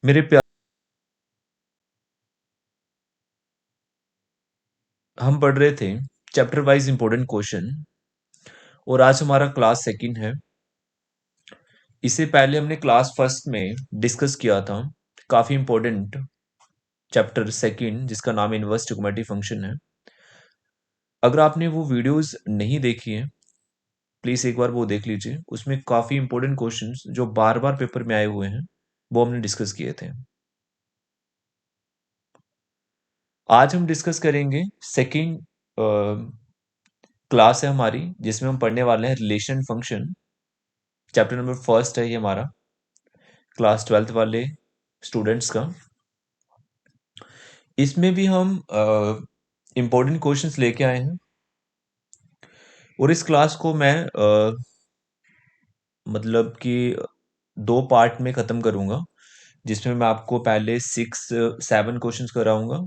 मेरे प्यार हम पढ़ रहे थे चैप्टर वाइज इंपॉर्टेंट क्वेश्चन और आज हमारा क्लास सेकंड है। इससे पहले हमने क्लास फर्स्ट में डिस्कस किया था काफ़ी इंपॉर्टेंट चैप्टर सेकंड जिसका नाम इनवर्स ट्रिग्नोमेट्री फंक्शन है। अगर आपने वो वीडियोस नहीं देखी है प्लीज़ एक बार वो देख लीजिए। उसमें काफ़ी इंपॉर्टेंट क्वेश्चंस जो बार बार पेपर में आए हुए हैं वो हमने डिस्कस किए थे। आज हम डिस्कस करेंगे सेकंड क्लास है हमारी जिसमें हम पढ़ने वाले हैं relation function. Chapter number first है ये हमारा क्लास ट्वेल्थ वाले स्टूडेंट्स का। इसमें भी हम इम्पोर्टेंट क्वेश्चंस लेके आए हैं और इस क्लास को मैं मतलब कि दो पार्ट में ख़त्म करूँगा जिसमें मैं आपको पहले 6-7 क्वेश्चंस कराऊंगा,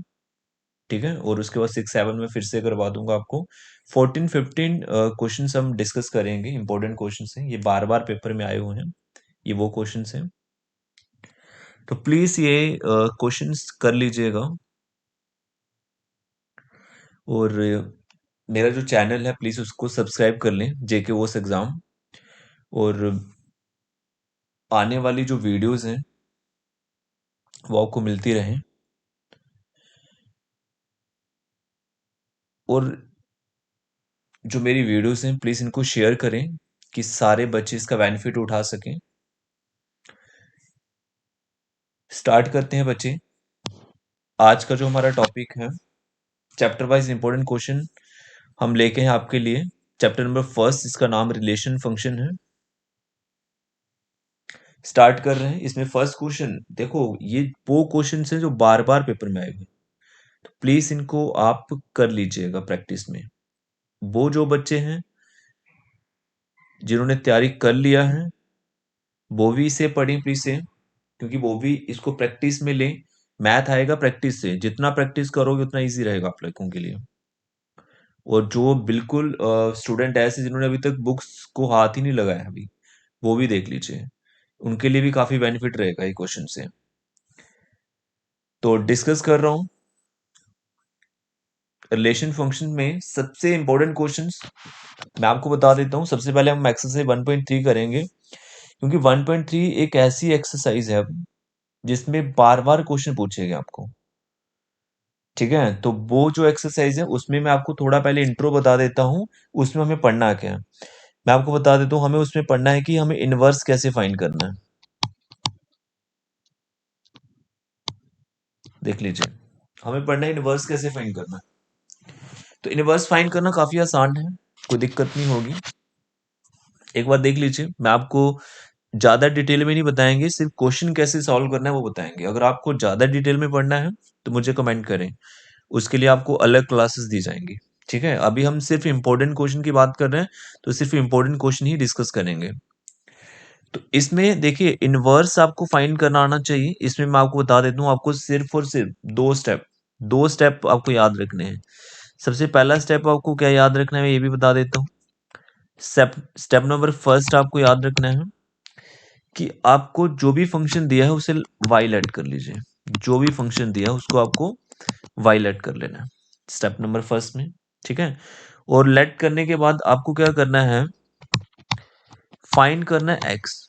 ठीक है, और उसके बाद 6-7 में फिर से करवा दूंगा आपको। 14-15 क्वेश्चंस हम डिस्कस करेंगे। इंपॉर्टेंट क्वेश्चंस हैं, ये बार बार पेपर में आए हुए हैं, ये वो क्वेश्चंस हैं। तो प्लीज़ ये क्वेश्चंस कर लीजिएगा और मेरा जो चैनल है प्लीज़ उसको सब्सक्राइब कर लें, जेके ओस एग्ज़ाम। और आने वाली जो वीडियोस हैं वो आपको मिलती रहें और जो मेरी वीडियोस हैं प्लीज़ इनको शेयर करें कि सारे बच्चे इसका बेनिफिट उठा सकें। स्टार्ट करते हैं बच्चे। आज का जो हमारा टॉपिक है चैप्टर वाइज इंपॉर्टेंट क्वेश्चन हम लेके हैं आपके लिए। चैप्टर नंबर फर्स्ट, इसका नाम रिलेशन फंक्शन है। स्टार्ट कर रहे हैं। इसमें फर्स्ट क्वेश्चन देखो, ये वो क्वेश्चन है जो बार बार पेपर में आएंगे, तो प्लीज इनको आप कर लीजिएगा प्रैक्टिस में। वो जो बच्चे हैं जिन्होंने तैयारी कर लिया है वो भी इसे पढ़ें प्लीज से, क्योंकि वो भी इसको प्रैक्टिस में लें। मैथ आएगा प्रैक्टिस से, जितना प्रैक्टिस करोगे उतना इजी रहेगा आप लोगों के लिए। और जो बिल्कुल स्टूडेंट ऐसे जिन्होंने अभी तक बुक्स को हाथ ही नहीं लगाया अभी, वो भी देख लीजिए, उनके लिए भी काफी बेनिफिट रहेगा ये क्वेश्चन से। तो डिस्कस कर रहा हूं रिलेशन फंक्शन में सबसे इंपॉर्टेंट क्वेश्चंस मैं आपको बता देता हूं। सबसे पहले हम एक्सरसाइज 1.3 करेंगे, क्योंकि 1.3 एक ऐसी एक्सरसाइज है जिसमें बार बार क्वेश्चन पूछेंगे आपको, ठीक है। तो वो जो एक्सरसाइज है उसमें मैं आपको थोड़ा पहले इंट्रो बता देता हूँ, उसमें हमें पढ़ना क्या है। मैं आपको बता देता हूँ हमें उसमें पढ़ना है कि हमें इनवर्स कैसे फाइंड करना है। देख लीजिए, हमें पढ़ना है इनवर्स कैसे फाइंड करना है। तो इनवर्स फाइंड करना काफी आसान है, कोई दिक्कत नहीं होगी। एक बार देख लीजिए, मैं आपको ज्यादा डिटेल में नहीं बताएंगे, सिर्फ क्वेश्चन कैसे सॉल्व करना है वो बताएंगे। अगर आपको ज्यादा डिटेल में पढ़ना है तो मुझे कमेंट करें, उसके लिए आपको अलग क्लासेस दी जाएंगी, ठीक है। अभी हम सिर्फ इंपॉर्टेंट क्वेश्चन की बात कर रहे हैं, तो सिर्फ इंपॉर्टेंट क्वेश्चन ही डिस्कस करेंगे। तो इसमें देखिए इनवर्स आपको फाइंड करना आना चाहिए। इसमें मैं आपको बता देता हूँ, आपको सिर्फ और सिर्फ दो स्टेप आपको याद रखने हैं। सबसे पहला स्टेप आपको क्या याद रखना है मैं ये भी बता देता हूँ। स्टेप स्टेप नंबर फर्स्ट आपको याद रखना है कि आपको जो भी फंक्शन दिया है उसे वाई लेट कर लीजिए। जो भी फंक्शन दिया है उसको आपको वाई लेट कर लेना है स्टेप नंबर फर्स्ट में, ठीक है। और लेट करने के बाद आपको क्या करना है, फाइंड करना है x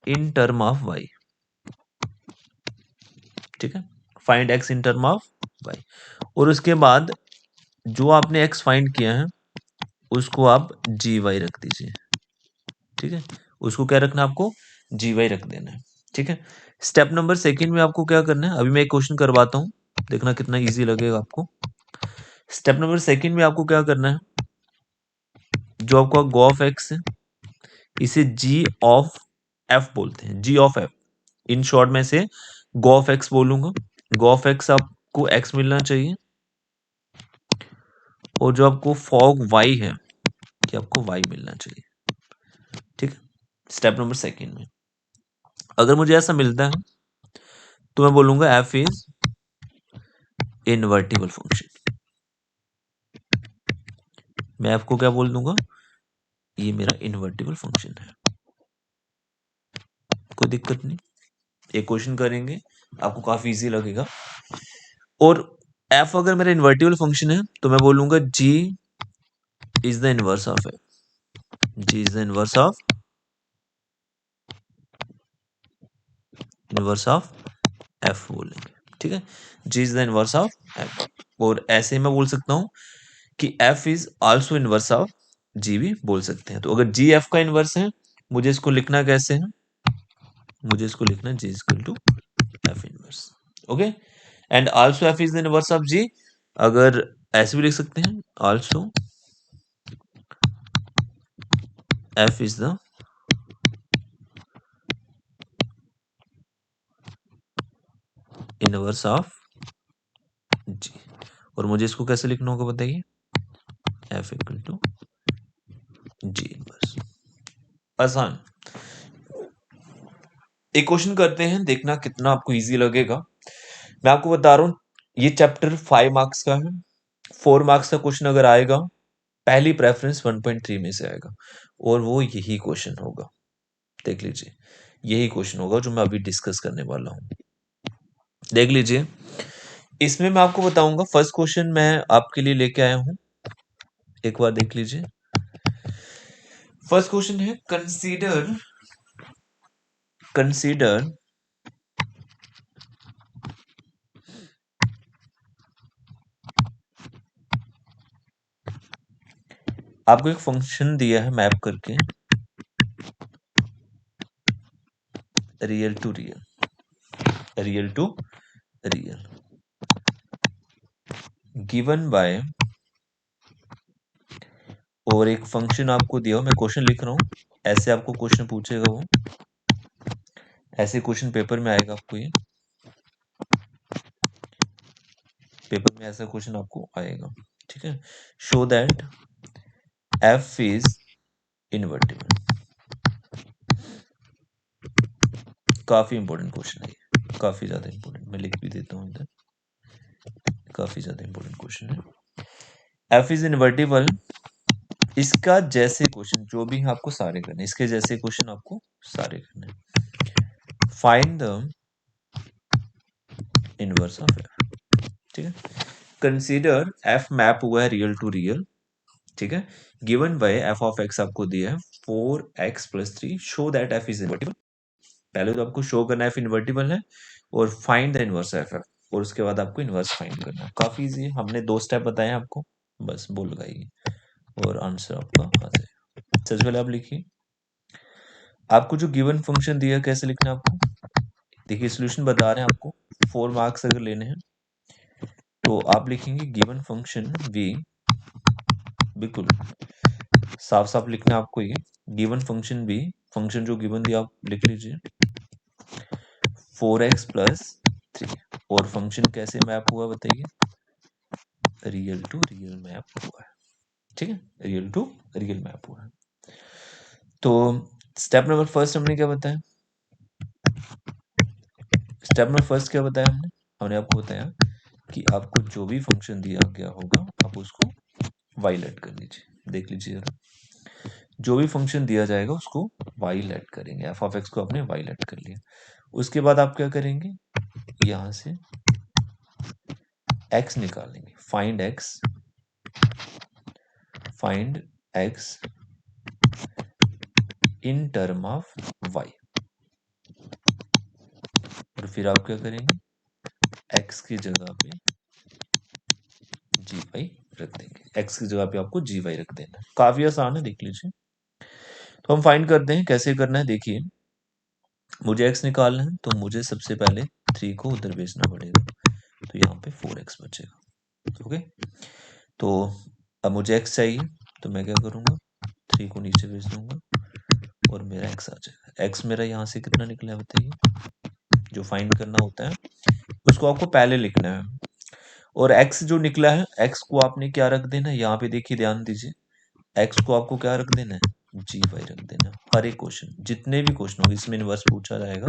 in term of y, ठीक है। Find x in term of y, और उसके बाद जो आपने एक्स फाइंड किया है उसको आप जी वाई रख दीजिए, ठीक है। उसको क्या रखना है आपको, जी वाई रख देना है, ठीक है। स्टेप नंबर सेकंड में आपको क्या करना है, अभी मैं एक क्वेश्चन करवाता हूं, देखना कितना इजी लगेगा आपको। स्टेप नंबर सेकंड में आपको क्या करना है, जो आपका गो ऑफ एक्स है इसे जी ऑफ एफ बोलते हैं, जी ऑफ एफ। इन शॉर्ट में से गो ऑफ एक्स बोलूंगा। गो ऑफ एक्स आपको एक्स मिलना चाहिए, और जो आपको फॉग वाई है कि आपको वाई मिलना चाहिए, ठीक है। स्टेप नंबर सेकंड में अगर मुझे ऐसा मिलता है तो मैं बोलूंगा एफ इज इनवर्टिबल फंक्शन। मैं आपको क्या बोल दूंगा, ये मेरा इनवर्टिबल फंक्शन है। कोई दिक्कत नहीं, एक क्वेश्चन करेंगे आपको काफी इजी लगेगा। और एफ अगर मेरा इन्वर्टिबल फंक्शन है तो मैं बोलूंगा g is the inverse of f, g is the inverse of f बोलेंगे, ठीक है, g is the inverse of f. और ऐसे मैं बोल सकता हूं कि f is also inverse of g भी बोल सकते हैं। तो अगर जी एफ का इनवर्स है, मुझे इसको लिखना कैसे है, मुझे इसको लिखना g equal to f inverse, okay. And also f is the inverse of g, अगर ऐसे भी लिख सकते हैं, also f is the inverse of g. और मुझे इसको कैसे लिखना होगा बताइए, f equal to g inverse. आसान। एक क्वेश्चन करते हैं, देखना कितना आपको इजी लगेगा। मैं आपको बता रहा हूं ये चैप्टर 5 मार्क्स का है। 4 मार्क्स का क्वेश्चन अगर आएगा, पहली प्रेफरेंस 1.3 में से आएगा और वो यही क्वेश्चन होगा। देख लीजिए, यही क्वेश्चन होगा जो मैं अभी डिस्कस करने वाला हूं। देख लीजिए, इसमें मैं आपको बताऊंगा, फर्स्ट क्वेश्चन मैं आपके लिए लेके आया हूं, एक बार देख लीजिए। फर्स्ट क्वेश्चन है, कंसीडर कंसीडर आपको एक फंक्शन दिया है मैप करके real to real given by, और एक फंक्शन आपको दिया हो, मैं क्वेश्चन लिख रहा हूं, ऐसे आपको क्वेश्चन पूछेगा वो, ऐसे क्वेश्चन पेपर में आएगा आपको, ये पेपर में ऐसा क्वेश्चन आपको आएगा, ठीक है। Show that f is invertible, काफी इंपॉर्टेंट क्वेश्चन है ये, काफी ज्यादा इंपॉर्टेंट, मैं लिख भी देता हूं इधर, काफी ज्यादा इंपॉर्टेंट क्वेश्चन है। एफ इज इनवर्टिबल, इसका जैसे क्वेश्चन जो भी है आपको सारे करने, इसके जैसे क्वेश्चन आपको सारे करने। Find the inverse of f, ठीक है। कंसीडर एफ मैप हुआ है रियल टू रियल, ठीक है, given by F of x आपको दिया है 4x+3, show that f is invertible. पहले तो आपको शो करना है एफ इनवर्टिबल है, और find the inverse F F, और उसके बाद आपको इनवर्स फाइंड करना है। काफी इजी है, हमने 2 स्टेप बताए हैं आपको, बस बोल लगाइए और आंसर आपका आ जाएगा। सबसे पहले आप लिखिए, आपको जो गिवन फंक्शन दिया है कैसे लिखना है आपको, देखिए सोल्यूशन बता रहे हैं आपको, 4 मार्क्स अगर लेने हैं तो आप लिखेंगे गिवन फंक्शन v, बिल्कुल साफ साफ लिखना है आपको, ये गिवन फंक्शन v, फंक्शन जो गिवन दिया आप लिख लीजिए 4x+3, और फंक्शन कैसे मैप हुआ बताइए, रियल टू रियल मैप हुआ है, ठीक है, रियल टू रियल मैप हुआ है। तो स्टेप नंबर फर्स्ट हमने क्या बताया, स्टेप नंबर फर्स्ट क्या बताया हमने, हमने आपको बताया कि आपको जो भी फंक्शन दिया गया होगा आप उसको वाइलेट कर लीजिए। देख लीजिए जरा, जो भी फंक्शन दिया जाएगा उसको वाइलेट करेंगे, एफ ऑफ एक्स को आपने वाइलेट कर लिया, उसके बाद आप क्या करेंगे, यहां से x निकालेंगे, find x in term of y, और फिर आप क्या करेंगे, x की जगह पे जी वाई रख देंगे, x की जगह पे आपको जी वाई रख देना। काफी आसान है, देख लीजिए। तो हम फाइंड करते हैं, कैसे करना है देखिए, मुझे x निकालना है तो मुझे सबसे पहले 3 को उधर भेजना पड़ेगा, तो यहाँ पे 4x बचेगा, ओके। तो अब मुझे x चाहिए तो मैं क्या करूंगा, 3 को नीचे भेज दूंगा और मेरा x आ जाएगा। x मेरा यहाँ से कितना निकला है बताइए, जो फाइंड करना होता है उसको आपको पहले लिखना है, और x जो निकला है x को आपने क्या रख देना है, यहाँ पे देखिए ध्यान दीजिए, x को आपको क्या रख देना है, जी वाई रख देना है। हर एक क्वेश्चन, जितने भी क्वेश्चन होंगे इसमें इनवर्स पूछा जाएगा,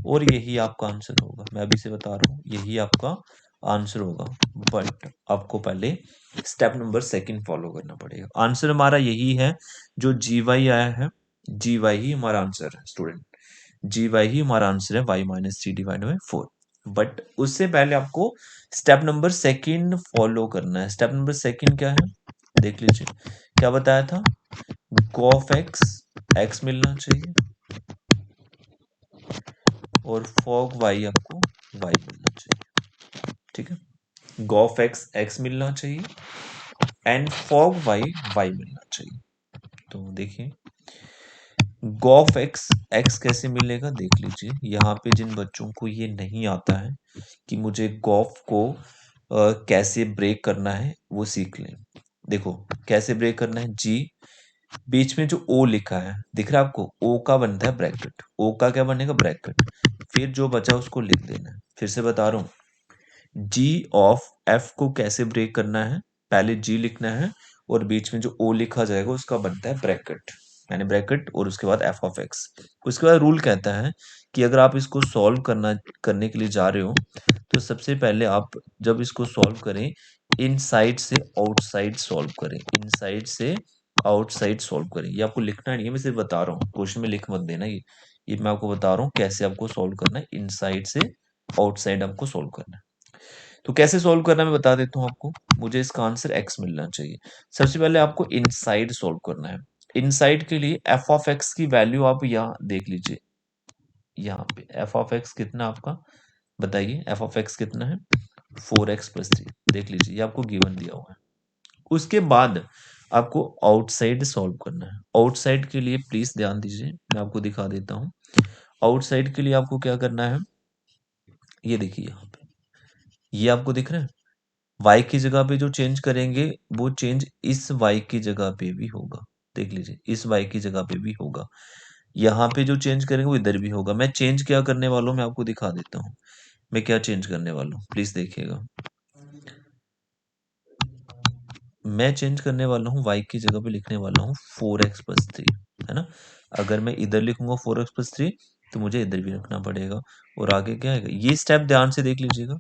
और यही आपका आंसर होगा, मैं अभी से बता रहा हूँ यही आपका आंसर होगा। बट आपको पहले स्टेप नंबर सेकंड फॉलो करना पड़ेगा। आंसर हमारा यही है, जो जी वाई आया है, जी वाई ही हमारा आंसर है स्टूडेंट। जी वाई ही हमारा आंसर है, y माइनस 3/4। बट उससे पहले आपको स्टेप नंबर सेकंड फॉलो करना है। स्टेप नंबर सेकंड क्या है, देख लीजिए। क्या बताया था, कॉफ एक्स मिलना चाहिए और फॉग वाई आपको वाई मिलना चाहिए। ठीक है, गॉफ एक्स मिलना चाहिए एंड फॉग वाई वाई मिलना चाहिए। तो देखिए गॉफ एक्स कैसे मिलेगा, देख लीजिए। यहाँ पे जिन बच्चों को ये नहीं आता है कि मुझे गॉफ को कैसे ब्रेक करना है, वो सीख लें। देखो कैसे ब्रेक करना है, जी बीच में जो ओ लिखा है दिख रहा है आपको, ओ का बनता है ब्रैकेट, ओ का क्या बनेगा, ब्रैकेट। फिर जो बचा उसको लिख देना है। फिर से बता रहा हूँ, जी ऑफ एफ को कैसे ब्रेक करना है, पहले जी लिखना है और बीच में जो ओ लिखा जाएगा उसका बनता है ब्रैकेट, यानी ब्रैकेट और उसके बाद एफ ऑफ एक्स। उसके बाद रूल कहता है कि अगर आप इसको सॉल्व करने के लिए जा रहे हो, तो सबसे पहले आप जब इसको सॉल्व करें, इनसाइड से आउटसाइड सॉल्व करें, इनसाइड से आउटसाइड सॉल्व करें। ये आपको लिखना नहीं है, मैं सिर्फ बता रहा हूँ, क्वेश्चन में लिख मत देना। ये मैं आपको बता रहा हूँ कैसे आपको सॉल्व करना है, इनसाइड से आउटसाइड आपको सॉल्व करना है। तो कैसे सॉल्व करना है मैं बता देता हूँ आपको। मुझे इसका आंसर एक्स मिलना चाहिए। सबसे पहले आपको इनसाइड सॉल्व करना है। इनसाइड के लिए एफ ऑफ एक्स की वैल्यू आप यहाँ देख लीजिए, यहाँ पे एफ ऑफ एक्स कितना आपका, बताइए एफ ऑफ एक्स कितना है, 4x+3। देख लीजिए ये आपको गिवन दिया हुआ है। उसके बाद आपको आउटसाइड सॉल्व करना है। आउटसाइड के लिए प्लीज ध्यान दीजिए, मैं आपको दिखा देता हूँ। आउटसाइड के लिए आपको क्या करना है, ये देखिए यहाँ पे, ये आपको दिख रहा है। y की जगह पे जो चेंज करेंगे वो चेंज इस y की जगह पे भी होगा। देख लीजिए इस y की जगह पे भी होगा, यहाँ पे जो चेंज करेंगे वो इधर भी होगा। मैं चेंज क्या करने वाला हूँ मैं आपको दिखा देता हूँ। मैं क्या चेंज करने वाला हूँ प्लीज देखिएगा। मैं चेंज करने वाला हूँ, y की जगह पे लिखने वाला हूँ 4x+3, है ना। अगर मैं इधर लिखूंगा 4x+3 तो मुझे इधर भी रखना पड़ेगा। और आगे क्या आएगा, ये स्टेप ध्यान से देख लीजिएगा,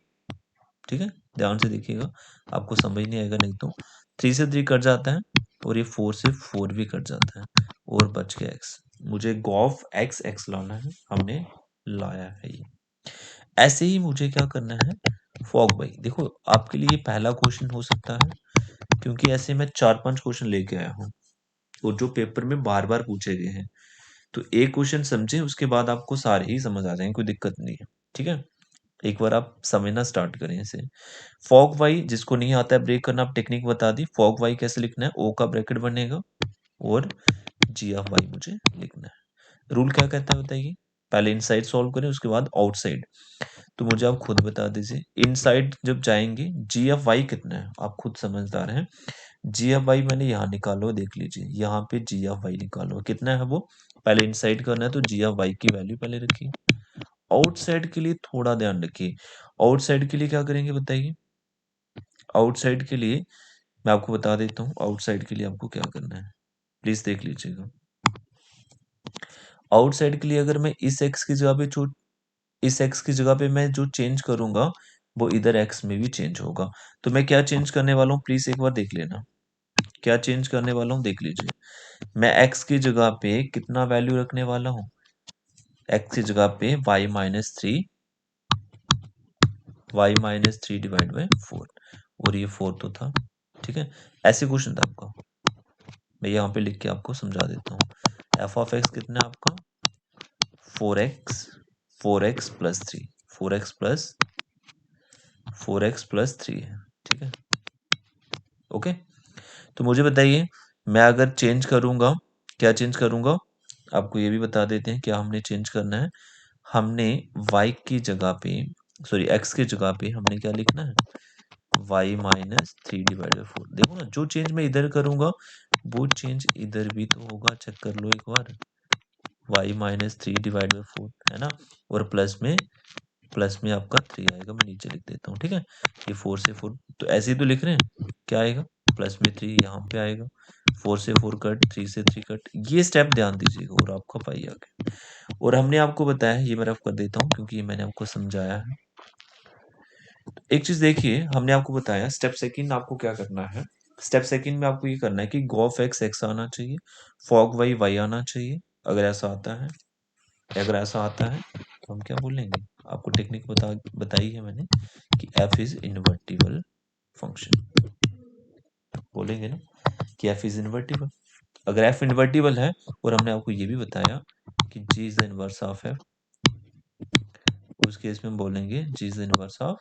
ठीक है, ध्यान से देखिएगा, आपको समझ नहीं आएगा नहीं तो। 3 से 3 कट जाता है और ये 4 से 4 भी कट जाता है और बच गया x। मुझे गॉफ एक्स लाना है, हमने लाया है ये। ऐसे ही मुझे क्या करना है, फॉग बाई। देखो आपके लिए पहला क्वेश्चन हो सकता है, क्योंकि ऐसे मैं 4-5 क्वेश्चन लेके आया हूँ और जो पेपर में बार बार पूछे गए हैं। तो एक क्वेश्चन समझे, उसके बाद आपको सारे ही समझ आ जाएंगे, कोई दिक्कत नहीं है। ठीक है, एक बार आप समझना स्टार्ट करें इसे। फॉग वाई जिसको नहीं आता है ब्रेक करना, आप टेक्निक बता दी। फॉग वाई कैसे लिखना है, ओ का ब्रैकेट बनेगा और जी ऑफ वाई मुझे लिखना है। रूल क्या कहता है बताइए, पहले इनसाइड सॉल्व करें उसके बाद आउटसाइड। तो मुझे आप खुद बता दीजिए, इनसाइड जब जाएंगे जी ऑफ वाई कितना है, आप खुद समझदार हैं। जी ऑफ वाई मैंने यहाँ निकालो, देख लीजिए यहाँ पे जी ऑफ वाई निकालो कितना है वो। पहले इनसाइड करना है तो जी ऑफ वाई की वैल्यू पहले रखिए। आउटसाइड के लिए थोड़ा ध्यान रखिए, आउटसाइड के लिए क्या करेंगे बताइए। आउटसाइड के लिए मैं आपको बता देता हूँ, आउटसाइड के लिए आपको क्या करना है प्लीज देख लीजिएगा। आउटसाइड के लिए अगर मैं इस एक्स की जगह पे जो इस एक्स की जगह पे मैं जो चेंज करूंगा वो इधर एक्स में भी चेंज होगा। तो मैं क्या चेंज करने वाला हूँ प्लीज एक बार देख लेना, क्या चेंज करने वाला हूँ देख लीजिए। मैं एक्स की जगह पे कितना वैल्यू रखने वाला हूँ, एक्स की जगह पे y-3/4 और ये 4 तो था। ठीक है, ऐसे क्वेश्चन था आपका, मैं यहाँ पे लिख के आपको समझा देता हूँ। एफ ऑफ एक्स कितना है आपका, 4x+3, 4x+3 है। ठीक है, ओके। तो मुझे बताइए, मैं अगर चेंज करूंगा, क्या चेंज करूंगा, आपको ये भी बता देते हैं क्या हमने चेंज करना है। हमने y की जगह पे, सॉरी x की जगह पे हमने क्या लिखना है, y-3/4। देखो ना, जो चेंज मैं इधर करूंगा वो चेंज इधर भी तो होगा, चेक कर लो एक बार। y-3/4 है ना, और प्लस में आपका 3 आएगा, मैं नीचे लिख देता हूँ। ठीक है, ये 4 से 4 तो ऐसे ही तो लिख रहे हैं, क्या आएगा प्लस में 3 यहाँ पे आएगा, 4 से 4 कट, 3 से 3 कट। ये स्टेप ध्यान दीजिएगा और आपका पाई आ गया। और हमने आपको बताया, ये मैं रफ कर देता हूँ क्योंकि ये मैंने आपको समझाया है। एक चीज देखिए, हमने आपको बताया स्टेप सेकंड आपको क्या करना है। स्टेप सेकंड में आपको ये करना है कि गॉफ एक्स आना चाहिए, फॉग वाई आना चाहिए। अगर ऐसा आता है अगर ऐसा आता है तो हम क्या बोलेंगे, आपको टेक्निक बताई है मैंने कि f इज इन्वर्टिबल फंक्शन, बोलेंगे ना कि f इज इन्वर्टिबल। अगर f इन्वर्टिबल है और हमने आपको ये भी बताया कि g is the inverse of f, उस केस में हम बोलेंगे g is the inverse of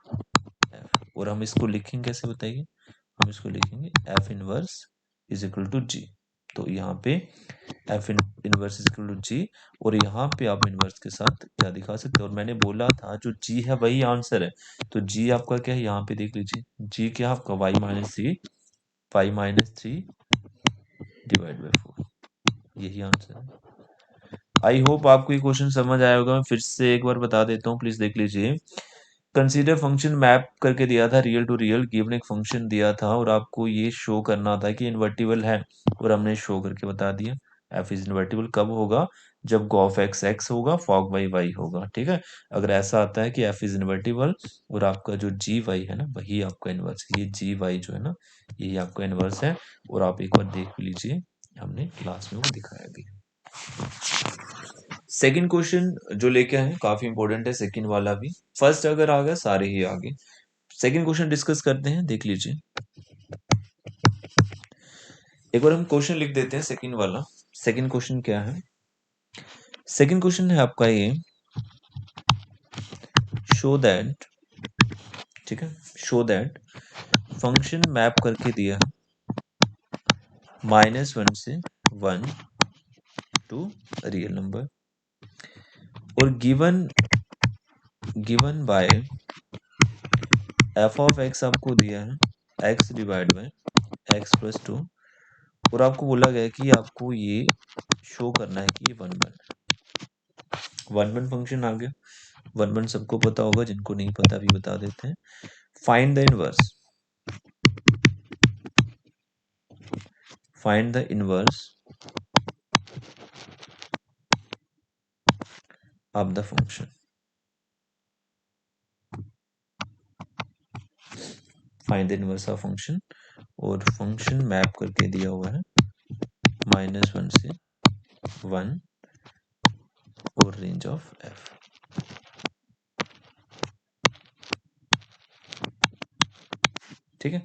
f। और हम इसको लिखेंगे कैसे बताइए, हम इसको लिखेंगे f inverse is equal to g। तो यहाँ पे f inverse is equal to g, और यहाँ पे आप इनवर्स के साथ क्या दिखा सकते हो, और मैंने बोला था जो g है वही आंसर है। तो g आपका क्या है, यहाँ पे देख लीजिए, g क्या आपका y minus three, 5 - 3 divide by 4, यही आंसर है। आई होप आपको ये क्वेश्चन समझ आया होगा। मैं फिर से एक बार बता देता हूँ, प्लीज देख लीजिए। कंसीडर फंक्शन मैप करके दिया था रियल टू रियल, गिवन एक फंक्शन दिया था और आपको ये शो करना था कि इन्वर्टिबल है, और हमने शो करके बता दिया। एफ इज इन्वर्टिबल कब होगा, जब गॉफ एक्स एक्स होगा, फॉग वाई वाई होगा, ठीक है। अगर ऐसा आता है कि एफ इज इन्वर्टिबल और आपका जो जी वाई है ना वही आपका इनवर्स है, ये जी वाई जो है ना यही आपका इनवर्स है, और आप एक बार देख लीजिए, हमने क्लास में वो दिखाया भी। सेकंड क्वेश्चन जो लेके आए हैं काफी इंपॉर्टेंट है, सेकंड वाला भी। फर्स्ट अगर आ गया सारे ही आ गए। सेकंड क्वेश्चन डिस्कस करते हैं, देख लीजिए। एक बार हम क्वेश्चन लिख देते हैं सेकंड वाला। सेकंड क्वेश्चन क्या है, सेकंड क्वेश्चन है आपका ये, शो दैट, ठीक है, शो दैट फंक्शन मैप करके दिया है -1 से 1 टू रियल नंबर, और given by F of x आपको दिया है x divide by x plus 2, और आपको बोला गया है कि आपको ये शो करना है कि ये 1 1 फंक्शन आ गया। 1 1 सबको पता होगा, जिनको नहीं पता भी बता देते हैं। Find the inverse, find the inverse of the function, find the inverse of function, और फंक्शन मैप करके दिया हुआ है -1 से 1 और रेंज ऑफ f। ठीक है,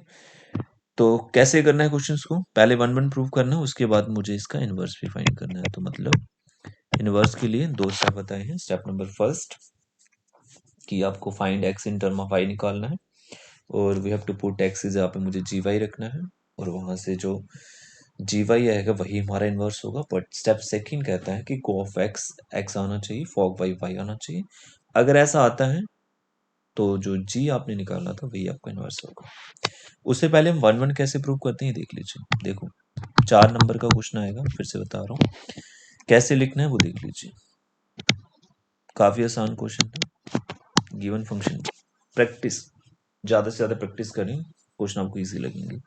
तो कैसे करना है क्वेश्चंस को, पहले 1 1 प्रूव करना है, उसके बाद मुझे इसका इनवर्स भी फाइंड करना है। तो मतलब इनवर्स के लिए 2 स्टेप बताए हैं। स्टेप नंबर फर्स्ट कि आपको find x in term of y निकालना है, और we have to put x is, यहाँ पे मुझे जी वाई रखना है, और वहां से जो जी वाई आएगा वही हमारा इनवर्स होगा। बट स्टेप सेकंड कहता है कि गो ऑफ एक्स एक्स आना चाहिए, फॉग वाई वाई आना चाहिए। अगर ऐसा आता है तो जो जी आपने निकाला था वही आपका इनवर्स होगा। उससे पहले हम 1 1 कैसे प्रूव करते हैं देख लीजिए। देखो 4 नंबर का क्वेश्चन आएगा, फिर से बता रहा हूँ कैसे लिखना है वो देख लीजिए। काफी आसान क्वेश्चन है, गिवन फंक्शन, प्रैक्टिस ज्यादा से ज्यादा प्रैक्टिस करें, क्वेश्चन आपको इजी लगेंगे।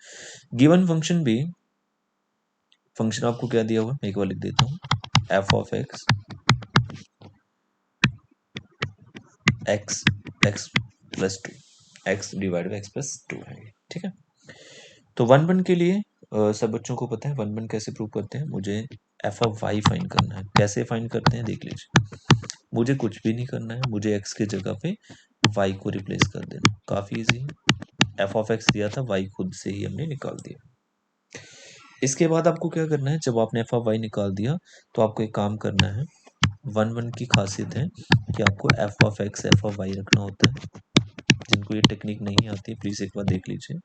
गिवन फंक्शन भी, फंक्शन आपको क्या दिया हुआ है, एक बार लिख देता हूँ, F of x x x plus 2, x divide by x plus 2 है, ठीक है। तो 1 1 के लिए सब बच्चों को पता है 1 1 कैसे प्रूव करते हैं। मुझे एफ ऑफ वाई फाइंड करना है, कैसे फाइंड करते हैं देख लीजिए। मुझे कुछ भी नहीं करना है, मुझे एक्स के जगह पे वाई को रिप्लेस कर देना, काफी इजी है। एफ ऑफ एक्स दिया था, वाई खुद से ही हमने निकाल दिया। इसके बाद आपको क्या करना है, जब आपने एफ ऑफ वाई निकाल दिया तो आपको एक काम करना है। 1 1 की खासियत है कि आपको f of x f of y रखना होता है। जिनको ये टेक्निक नहीं आती प्लीज एक बार देख लीजिए।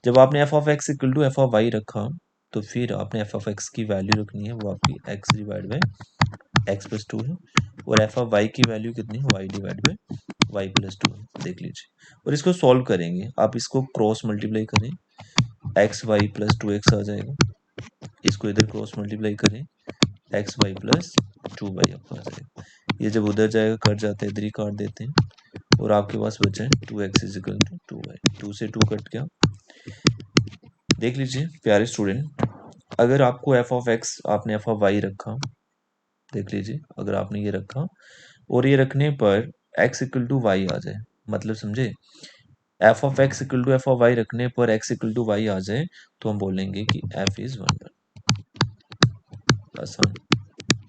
जब आपने f of x equal to f of y रखा तो फिर आपने एफ ऑफ एक्स की वैल्यू रखनी है, वो आपकी x divide by x plus 2 है, और एफ ऑफ वाई की वैल्यू कितनी है, y divide by y plus 2 है, देख लीजिए। और इसको सॉल्व करेंगे, आप इसको क्रॉस मल्टीप्लाई करें, एक्स वाई प्लस 2x आ जाएगा, इसको इधर क्रॉस मल्टीप्लाई करें, एक्स वाई प्लस 2y आपका आ जाएगा। ये जब उधर जाएगा कट जाता है, इधर ही काट देते हैं, और आपके पास बचा है 2x is equal to 2y, 2 से 2 कट गया। देख लीजिए प्यारे स्टूडेंट, अगर आपको एफ ऑफ एक्स आपने एफ ऑफ वाई रखा, देख लीजिए अगर आपने ये रखा और ये रखने पर x इक्वल टू वाई आ जाए, मतलब समझे, f of x equal to f of y रखने पर x इक्वल टू वाई आ जाए तो हम बोलेंगे कि f इज 1 1। आसान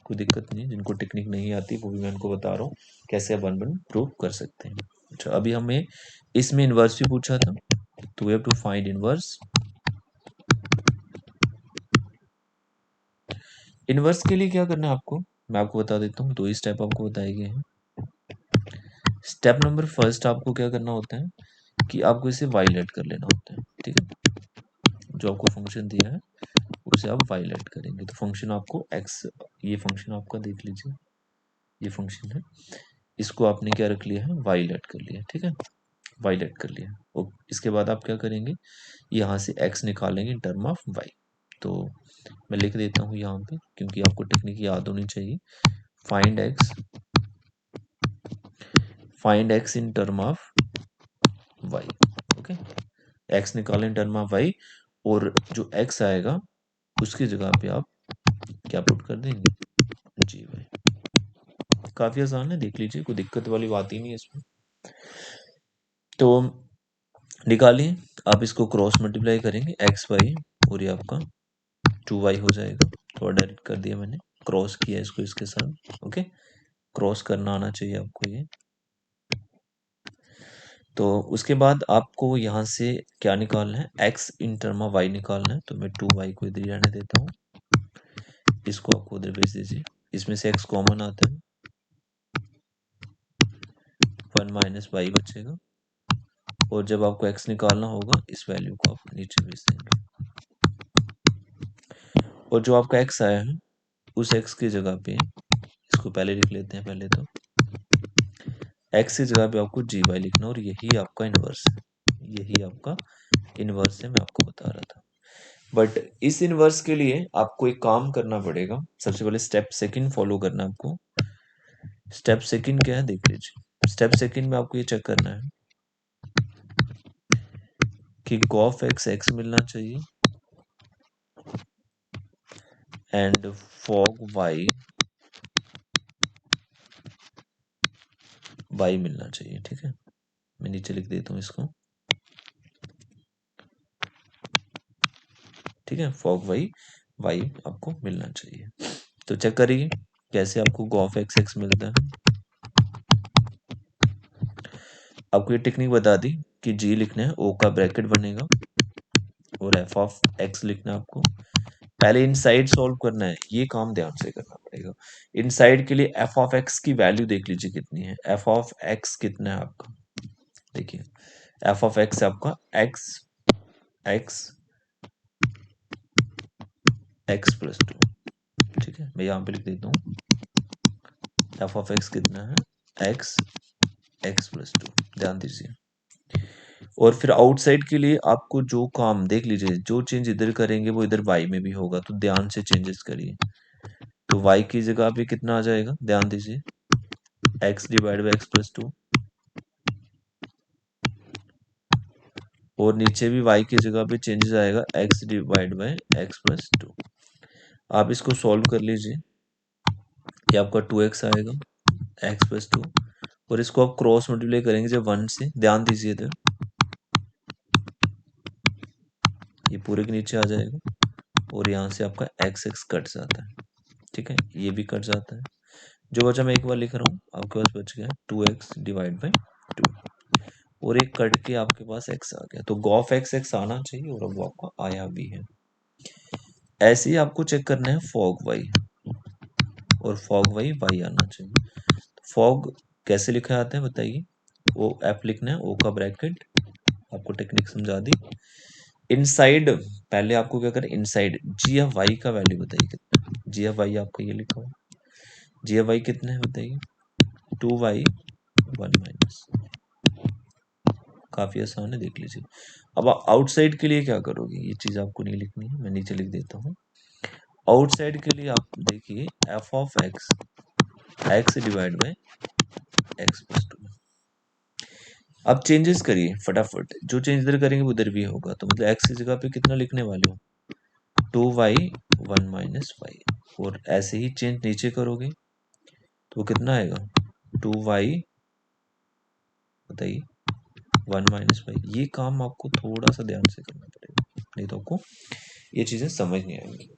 कोई दिक्कत नहीं, जिनको टेक्निक नहीं आती वो भी मैं उनको बता रहा हूँ कैसे आप 1 1 प्रूव कर सकते हैं। अच्छा, अभी हमें इसमें इन्वर्स भी पूछा था, तो we have to find inverse. Inverse के लिए क्या करना है आपको, मैं आपको बता देता हूँ। 2 ही स्टेप आपको बताए गए हैं। स्टेप नंबर फर्स्ट आपको क्या करना होता है कि आपको इसे वायलेट कर लेना होता है, ठीक है। जो आपको फंक्शन दिया है उसे आप वायलेट करेंगे, तो फंक्शन आपको एक्स, ये फंक्शन आपका देख लीजिए, ये फंक्शन है, इसको आपने क्या रख लिया है, वायलेट कर लिया, ठीक है, वायलेट कर लिया। और इसके बाद आप क्या करेंगे, यहाँ से x निकालेंगे इन टर्म ऑफ y। तो मैं लिख देता हूँ यहाँ पे, क्योंकि आपको टेक्निक याद होनी चाहिए। Find x in term of y, okay. x निकालें इन टर्म ऑफ y, और जो x आएगा उसकी जगह पे आप क्या पुट कर देंगे, जी वाई। काफी आसान है, देख लीजिए, कोई दिक्कत वाली बात ही नहीं है इसमें। तो निकालिए, आप इसको क्रॉस मल्टीप्लाई करेंगे एक्स वाई, और ये आपका 2y हो जाएगा। थोड़ा डायरेक्ट कर दिया मैंने, क्रॉस किया इसको इसके साथ, ओके। क्रॉस करना आना चाहिए आपको ये। तो उसके बाद आपको यहाँ से क्या निकालना है, x in term of y निकालना है। तो मैं 2y को इधर ही रहने देता हूँ, इसको आपको उधर भेज दीजिए। इसमें से x कॉमन आता है, 1 माइनस वाई बचेगा, और जब आपको x निकालना होगा इस वैल्यू को आप नीचे भेज देंगे। और जो आपका x आया है उस x की जगह पे, इसको पहले लिख लेते हैं, पहले तो x की जगह पे आपको जी वाई लिखना, और यही आपका इन्वर्स है, यही आपका इन्वर्स है, मैं आपको बता रहा था। बट इस इन्वर्स के लिए आपको एक काम करना पड़ेगा। सबसे पहले स्टेप सेकंड फॉलो करना है आपको। स्टेप सेकंड क्या है, देख लीजिए। स्टेप सेकंड में आपको ये चेक करना है कि गॉफ एक्स एक्स मिलना चाहिए एंड फॉग वाई वाई मिलना चाहिए, ठीक है। मैं नीचे लिख देता हूँ इसको, ठीक है। फॉग वाई वाई आपको मिलना चाहिए। तो चेक करिए कैसे आपको गॉफ एक्स एक्स मिलता है। आपको ये टेक्निक बता दी कि जी लिखना है, ओ का ब्रैकेट बनेगा, और एफ ऑफ एक्स लिखना है आपको। पहले इनसाइड सॉल्व करना है, ये काम ध्यान से करना पड़ेगा। इनसाइड के लिए एफ ऑफ एक्स की वैल्यू देख लीजिए कितनी है। एफ ऑफ एक्स कितना है आपका, देखिए, एफ ऑफ एक्स आपका एक्स एक्स एक्स प्लस 2, ठीक है। मैं यहाँ पे लिख देता हूँ, एफ ऑफ एक्स कितना है, एक्स एक्स प्लस 2, ध्यान दीजिए। और फिर आउटसाइड के लिए आपको जो काम देख लीजिए, जो चेंज इधर करेंगे वो इधर वाई में भी होगा, तो ध्यान से चेंजेस करिए। तो वाई की जगह पे कितना आ जाएगा, ध्यान दीजिए, x divide by x plus 2, और नीचे भी y की जगह पे चेंजेस आएगा, x divide by x plus 2। आप इसको सॉल्व कर लीजिए, ये आपका 2x आएगा, x प्लस 2, और इसको आप क्रॉस मल्टीप्लाई करेंगे जब 1 से, ध्यान दीजिए इधर, ये पूरे के नीचे आ जाएगा, और यहाँ से आपका x x कट जाता है, ठीक है, ये भी कट जाता है। जो बचा मैं एक बार लिख रहा हूँ, आपके पास बच गया 2x डिवाइड बाई 2, और एक कट के आपके पास x आ गया। तो गॉफ एक्स एक्स आना चाहिए, और अब वो आपका आया भी है। ऐसे ही आपको चेक करना है फॉग वाई, और फॉग वाई वाई आना चाहिए। फॉग कैसे लिखा जाता है बताइए, ओ एफ लिखना है, ओ का ब्रैकेट, आपको टेक्निक समझा दी। इनसाइड पहले आपको क्या करें, इनसाइड जी एफ वाई का वैल्यू बताइए कितना, जी एफ वाई आपका ये लिखा हुआ, जी एफ वाई कितना है बताइए, 2y 1 माइनस, काफी आसान है, देख लीजिए। अब आउटसाइड के लिए क्या करोगे, ये चीज आपको नहीं लिखनी है, मैं नीचे लिख देता हूँ। आउटसाइड के लिए आप देखिए, F of x x divide by x plus 2। अब चेंजेस करिए फटाफट, जो चेंज इधर करेंगे वो उधर भी होगा। तो मतलब एक्स की जगह पे कितना लिखने वाले हो, 2y 1 माइनस वाई, और ऐसे ही चेंज नीचे करोगे तो कितना आएगा, 2y बताइए 1 माइनस वाई। ये काम आपको थोड़ा सा ध्यान से करना पड़ेगा, नहीं तो आपको ये चीजें समझ नहीं आएंगी।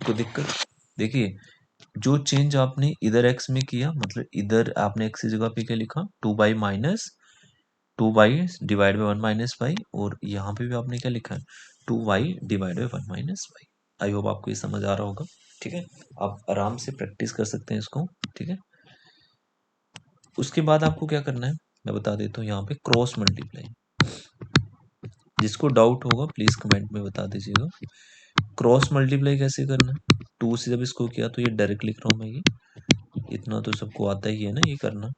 कोई दिक्कत? देखिए, जो चेंज आपने इधर x में किया, मतलब इधर आपने x की जगह पे क्या लिखा, 2y minus 2y divide by 1 minus y, और यहाँ पे भी आपने क्या लिखा है, 2y divide by 1 minus y. I hope आपको ये समझ आ रहा होगा। ठीक है, आप आराम से प्रैक्टिस कर सकते हैं इसको। ठीक है, उसके बाद आपको क्या करना है मैं बता देता हूँ। यहाँ पे क्रॉस मल्टीप्लाई, जिसको डाउट होगा प्लीज कमेंट में बता दीजिएगा। क्रॉस मल्टीप्लाई कैसे करना है, 2 से जब इसको किया तो ये डायरेक्ट लिख रहा हूँ मैं, ये इतना तो सबको आता ही है ना ये करना।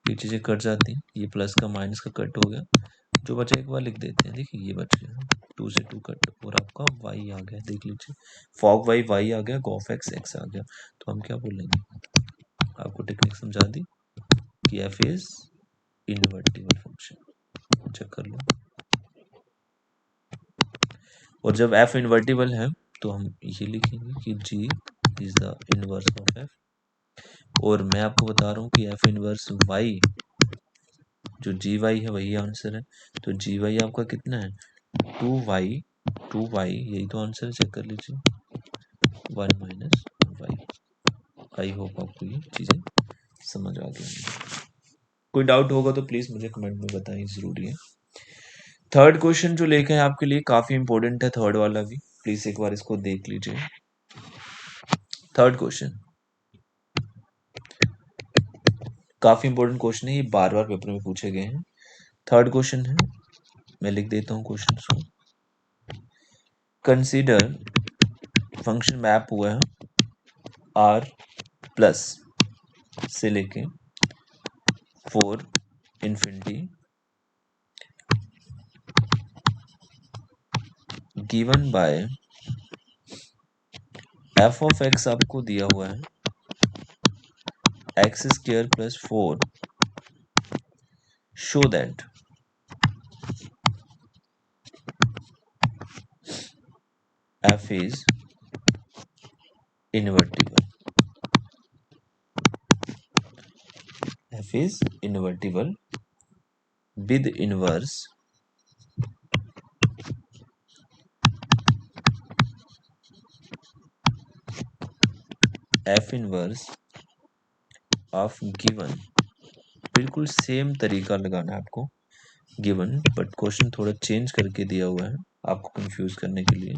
ये चीजें कट जाती हैं, ये प्लस का माइनस का कट हो गया, जो बचा एक बार लिख देते हैं। देखिए ये बच गया, 2 से 2 कट, और आपका y आ गया, देख लीजिए फॉग वाई वाई आ गया, गॉफ एक्स एक्स आ गया। तो हम क्या बोलेंगे, आपको टेक्निक समझा दी कि f is invertible function, check कर लो। और जब f इनवर्टिबल है तो हम ये लिखेंगे कि g is the inverse of f, और मैं आपको बता रहा हूँ कि f इनवर्स y, जो जी वाई है वही आंसर है। तो जी वाई आपका कितना है, 2y, यही तो आंसर है, चेक कर लीजिए, 1 माइनस वाई। आई होप आपको ये चीज़ें समझ आ गई। कोई डाउट होगा तो प्लीज़ मुझे कमेंट में बताएं, ज़रूरी है। थर्ड क्वेश्चन जो लेके हैं आपके लिए काफ़ी इंपॉर्टेंट है, थर्ड वाला भी प्लीज़ एक बार इसको देख लीजिए। थर्ड क्वेश्चन काफ़ी इंपॉर्टेंट क्वेश्चन है, ये बार बार पेपर में पूछे गए हैं। थर्ड क्वेश्चन है, मैं लिख देता हूँ क्वेश्चन को। कंसीडर फंक्शन मैप हुआ है r प्लस से लेके 4 infinity, given by f of x आपको दिया हुआ है x square plus 4, show that f is invertible, f is invertible with inverse f inverse of given। बिल्कुल सेम तरीका लगाना है आपको, गिवन, बट क्वेश्चन थोड़ा चेंज करके दिया हुआ है आपको कंफ्यूज करने के लिए।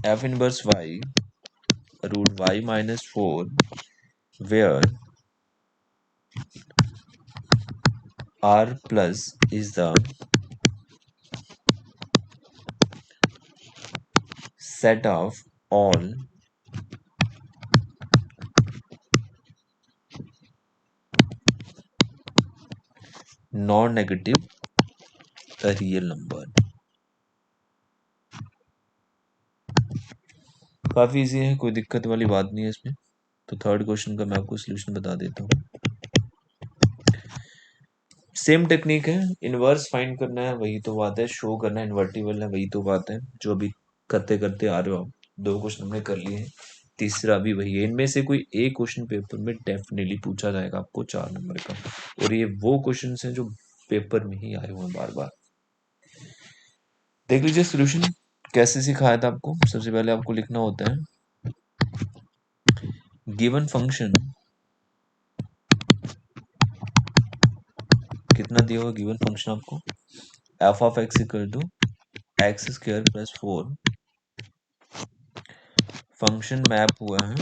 f inverse y root y minus 4 where r plus is the set of all non-negative real number। काफी इजी है, कोई दिक्कत वाली बात नहीं है इसमें। तो थर्ड क्वेश्चन का मैं आपको सोल्यूशन बता देता हूँ। सेम टेक्निक है, इनवर्स फाइंड करना है वही तो बात है, शो करना है इन्वर्टिबल है वही तो बात है, जो अभी करते करते आ रहे हो आप। 2 क्वेश्चन हमने कर लिए हैं, तीसरा भी वही है। इनमें से कोई एक क्वेश्चन पेपर में डेफिनेटली पूछा जाएगा आपको 4 नंबर का, और ये वो क्वेश्चन हैं जो पेपर में ही आए हुए हैं बार बार। देख लीजिए सोल्यूशन कैसे सिखाया था आपको। सबसे पहले आपको लिखना होता है गिवन फंक्शन, कितना दिया हुआ गिवन फंक्शन आपको, f of x equal to x square plus 4, function map हुआ है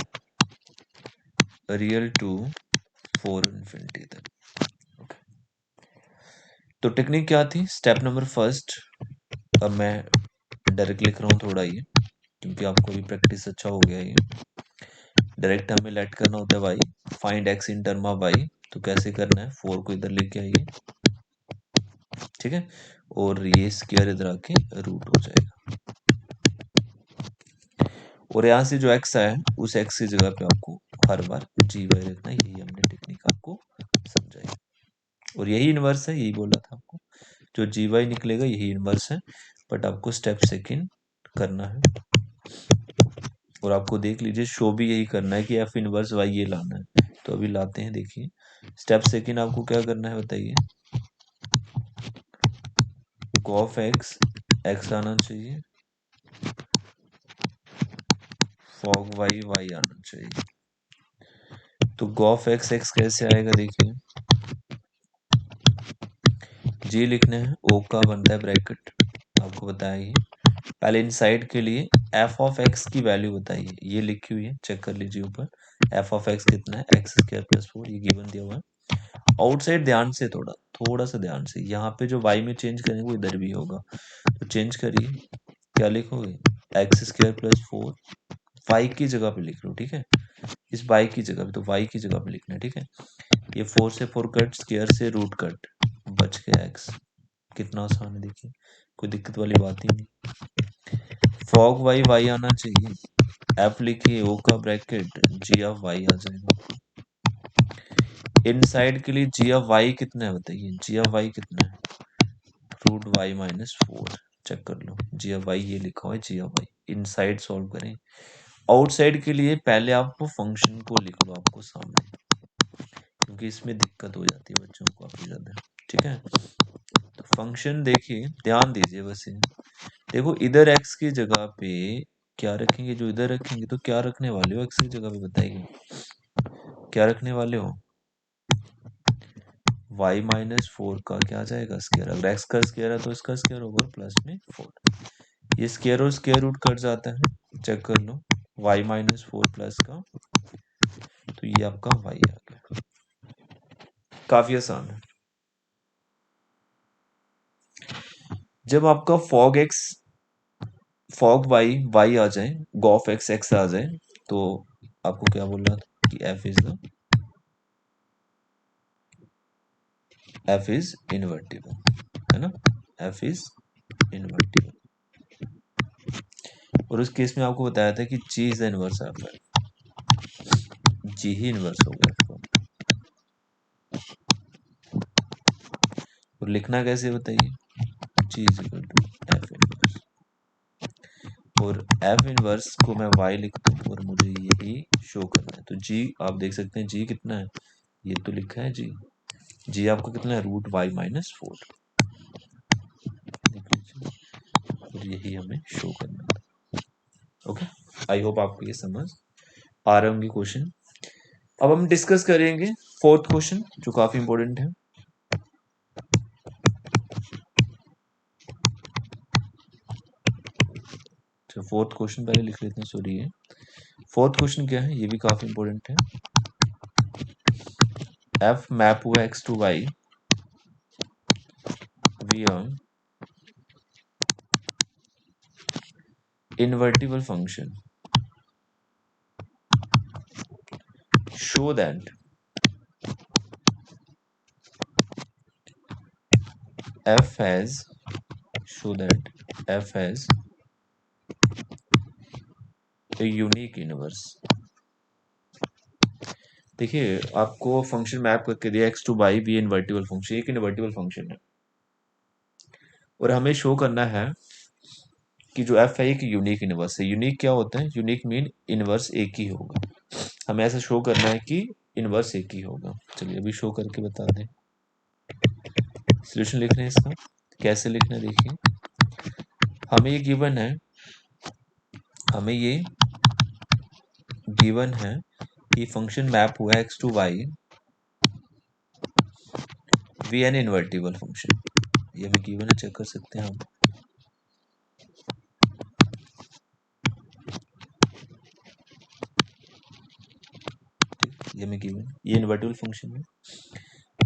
रियल टू 4 इन्फिनिटी तक। तो टेक्निक क्या थी, स्टेप नंबर फर्स्ट, अब मैं डायरेक्ट लिख रहा हूँ थोड़ा ये, क्योंकि आपको भी प्रैक्टिस अच्छा हो गया ये। डायरेक्ट हमें लेट करना होता है y, find x in term of y। तो कैसे करना है, 4 को इधर लेके आइए, ठीक है, और ये स्क्वायर इधर आके रूट हो जाएगा, और यहाँ से जो x आया उस x की जगह पे आपको हर बार जी वाई रखना है। यही हमने टेक्निक आपको समझाई, और यही इनवर्स है, यही बोला था आपको, जो जी वाई निकलेगा यही इनवर्स है, बट आपको स्टेप सेकंड करना है। और आपको देख लीजिए शो भी यही करना है कि एफ इनवर्स वाई ये लाना है, तो अभी लाते हैं। देखिए स्टेप सेकंड आपको क्या करना है बताइए, कॉफ एक्स x आना चाहिए, फॉग वाई वाई आना चाहिए। तो गॉफ एक्स एक्स कैसे आएगा देखिए, जी लिखना है, ओ का बनता है ब्रैकेट, आपको बताइए पहले इनसाइड के लिए एफ ऑफ एक्स की वैल्यू बताइए, ये लिखी हुई है, चेक कर लीजिए ऊपर, एफ ऑफ एक्स कितना है, एक्स स्क्वायर प्लस 4, ये गिवन दिया हुआ है। आउटसाइड ध्यान से, थोड़ा थोड़ा सा ध्यान से, यहाँ पे जो वाई में चेंज करेंगे वो इधर भी होगा, तो चेंज करिए, क्या लिखोगे, एक्स स्क्वायर प्लस 4, वाई की जगह पे लिख लो, ठीक है, इस वाई की जगह पे, तो वाई की जगह पे लिखना है, ठीक है। ये 4 से 4 कट, स्क्वायर से रूट कट, बच गया एक्स, कितना आसान है देखिए, कोई दिक्कत वाली बात ही नहीं। फॉग वाई वाई आना चाहिए, एफ लिखिए, ओ का ब्रैकेट, जी ऑफ वाई आ जाएगा। इनसाइड के लिए जी ऑफ वाई कितना है बताइए, जी ऑफ वाई कितना है, रूट वाई माइनस 4, चेक कर लो, जी ऑफ वाई ये लिखा हुआ है, जी ऑफ वाई, इनसाइड सॉल्व करें। आउटसाइड के लिए पहले आपको फंक्शन को लिख लो आपको सामने, क्योंकि इसमें दिक्कत हो जाती है बच्चों को काफी ज्यादा, ठीक है। तो फंक्शन देखिए, ध्यान दीजिए बस ये, देखो इधर x की जगह पे क्या रखेंगे, जो इधर रखेंगे, तो क्या रखने वाले हो x की जगह पे बताइए, क्या रखने वाले हो, y माइनस 4 का क्या आ जाएगा स्क्वायर, अगर x का स्क्वायर है तो इसका स्क्वायर होगा प्लस में 4, ये स्क्वायर और स्क्वायर रूट कट जाता है, चेक कर लो, y माइनस 4 प्लस का, तो ये आपका y आ गया, काफी आसान है। जब आपका fog x, fog y y आ जाए, गॉफ एक्स एक्स आ जाए, तो आपको क्या बोल रहा था कि एफ इज इनवर्टिबल, है ना, एफ इज इनवर्टिबल। और उस केस में आपको बताया था कि जी इज इनवर्स एफ है, जी ही इनवर्स होगा एफ का। और लिखना कैसे बताइए, g is equal to f inverse, और एफ इनवर्स को मैं वाई लिखता हूँ और मुझे यही शो करना है, तो जी आप देख सकते हैं, जी कितना है, ये तो लिखा है जी, जी आपका कितना है, रूट वाई माइनस 4, देख लीजिए, और यही हमें शो करना है। ओके, आई होप आपको ये समझ आ रहे होंगे क्वेश्चन। अब हम डिस्कस करेंगे फोर्थ क्वेश्चन, जो काफी इंपॉर्टेंट है। तो फोर्थ क्वेश्चन पहले लिख लेते हैं, सॉरी ये फोर्थ क्वेश्चन क्या है, ये भी काफी इंपॉर्टेंट है। एफ मैप हुआ x to y via invertible function, show that f has, show that f has a unique inverse। देखिए आपको फंक्शन मैप करके दिया एक्स टू बाई भी इन्वर्टिबल फंक्शन, एक इन्वर्टिबल फंक्शन है, और हमें शो करना है कि जो एफ है एक यूनिक इनवर्स है। यूनिक क्या होता है, यूनिक मीन इनवर्स एक ही होगा, हमें ऐसा शो करना है कि इनवर्स एक ही होगा। चलिए अभी शो करके बता दें, सोल्यूशन लिखना है इसका, कैसे लिखना है देखिए, हमें ये गिवन है, हमें ये गिवन है कि फंक्शन मैप हुआ है x to y we an invertible function, ये भी गिवन है, चेक कर सकते हैं हम। ये में गिवन, ये इन्वर्टिबल फंक्शन है,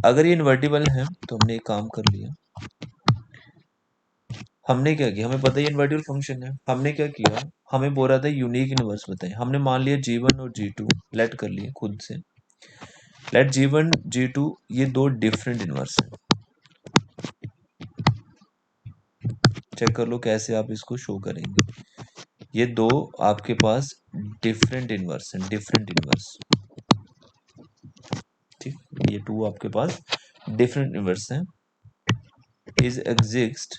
अगर ये इन्वर्टिबल है तो हमने एक काम कर लिया, हमने क्या किया, हमें पता है इन्वर्टिबल फंक्शन है, हमने क्या किया, हमें बोल रहा था यूनिक इनवर्स बताएं, हमने मान लिया G1 और G2 लेट कर लिए खुद से, लेट G1 G2 ये दो डिफरेंट इनवर्स हैं, चेक कर लो कैसे आप इसको शो करेंगे, ये दो आपके पास डिफरेंट इनवर्स हैं, डिफरेंट इनवर्स, ठीक, ये टू आपके पास डिफरेंट इनवर्स हैं, इज एग्जिस्ट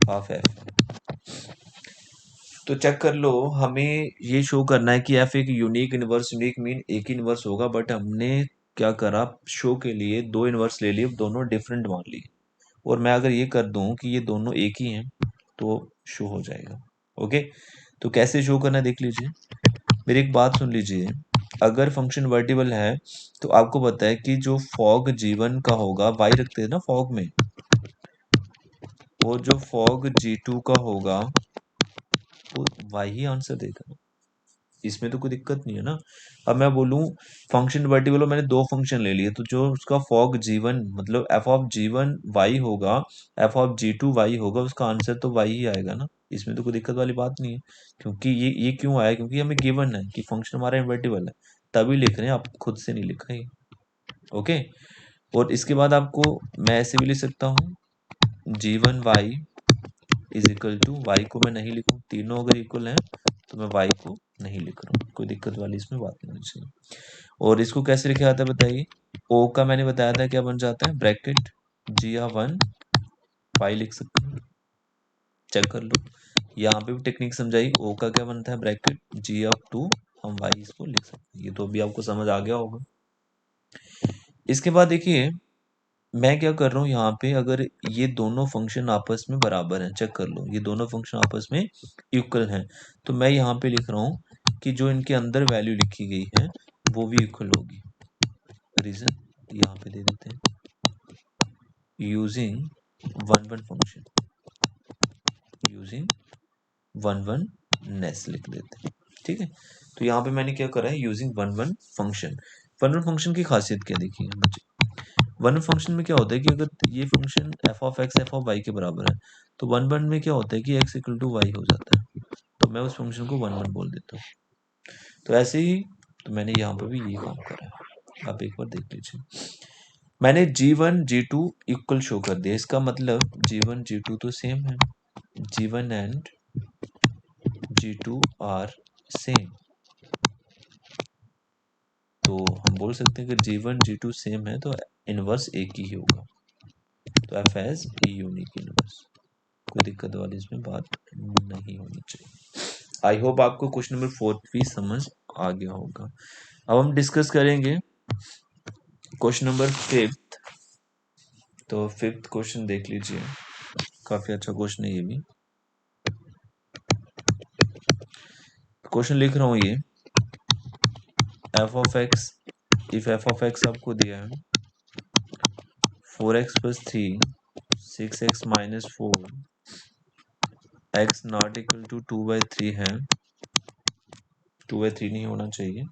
ऑफ एफ। तो चेक कर लो, हमें ये शो करना है कि एफ एक यूनिक इनवर्स, यूनिक मीन एक ही इनवर्स होगा, बट हमने क्या करा, शो के लिए दो इनवर्स ले लिए, दोनों डिफरेंट मान लिए, और मैं अगर ये कर दूं कि ये दोनों एक ही हैं तो शो हो जाएगा। ओके, तो कैसे शो करना देख लीजिए। मेरी एक बात सुन लीजिए, अगर फंक्शन वर्टिबल है तो आपको पता है कि जो फॉग G1 का होगा, वाई रखते हैं ना फॉग में, वो जो फॉग G2 का होगा वो वाई ही आंसर देगा। इसमें तो कोई दिक्कत नहीं है ना। अब मैं बोलूं फंक्शन वर्टिबल, मैंने दो फंक्शन ले लिए, तो जो उसका फॉग G1 मतलब f(g1) y होगा, f(g2) y होगा, उसका आंसर तो y ही आएगा ना। इसमें तो कोई दिक्कत वाली बात नहीं है, क्योंकि ये क्यों आया, क्योंकि हमें गिवन है कि फंक्शन हमारा इनवर्टिबल है, तभी लिख रहे हैं, आप खुद से नहीं लिखा ये। ओके, और इसके बाद आपको मैं ऐसे भी लिख सकता हूँ, G1y is equal to, Y को मैं नहीं लिखूँ, तीनों अगर इक्वल हैं तो मैं वाई को नहीं लिख रहा हूँ, कोई दिक्कत वाली इसमें बात नहीं होनी चाहिए। और इसको कैसे लिखा जाता है बताइए। ओ का मैंने बताया था क्या बन जाता है, ब्रैकेट G1 वाई लिख सकते हैं, चेक कर लो। यहाँ पे भी टेक्निक समझाई, ओ का क्या बनता है, ब्रैकेट G(2), हम वाई इसको लिख सकते हैं। ये तो अभी आपको समझ आ गया होगा। इसके बाद देखिए मैं क्या कर रहा हूँ यहाँ पे, अगर ये दोनों फंक्शन आपस में बराबर हैं, चेक कर लो, ये दोनों फंक्शन आपस में इक्वल हैं, तो मैं यहाँ पे लिख रहा हूँ कि जो इनके अंदर वैल्यू लिखी गई है वो भी इक्वल होगी। रीजन यहाँ पे दे देते हैं, using one one function, using one oneness लिख देते हैं। ठीक है, तो यहाँ पे मैंने क्या करा है, using one one function. One one function की खासियत क्या देखिए बच्चे, वन फंक्शन में क्या होता है कि अगर ये function f of x f of y के बराबर है, तो वन वन में क्या होता है कि एक्स इक्वल टू वाई हो जाता है, तो मैं उस फंक्शन को वन वन बोल देता हूँ। तो ऐसे ही तो मैंने यहाँ पर भी यही काम करा है, आप एक बार देख लीजिए। मैंने G1 G2 इक्वल शो कर दिया, इसका मतलब G1 G2 तो सेम है, G1 and G2 are same, तो हम बोल सकते हैं कि G1 G2 सेम है तो इनवर्स एक ही होगा, तो f as a unique inverse, कोई दिक्कत वाली इसमें बात नहीं होनी चाहिए। आई होप आपको क्वेश्चन नंबर 4 भी समझ आ गया होगा। अब हम डिस्कस करेंगे क्वेश्चन नंबर 5। तो 5th क्वेश्चन देख लीजिए, काफी अच्छा क्वेश्चन है ये भी। क्वेश्चन लिख रहा हूँ ये, F of x, if F of x आपको दिया है 4x+3 6x - 4 x not equal to 2/3 है, 2/3 नहीं होना चाहिए।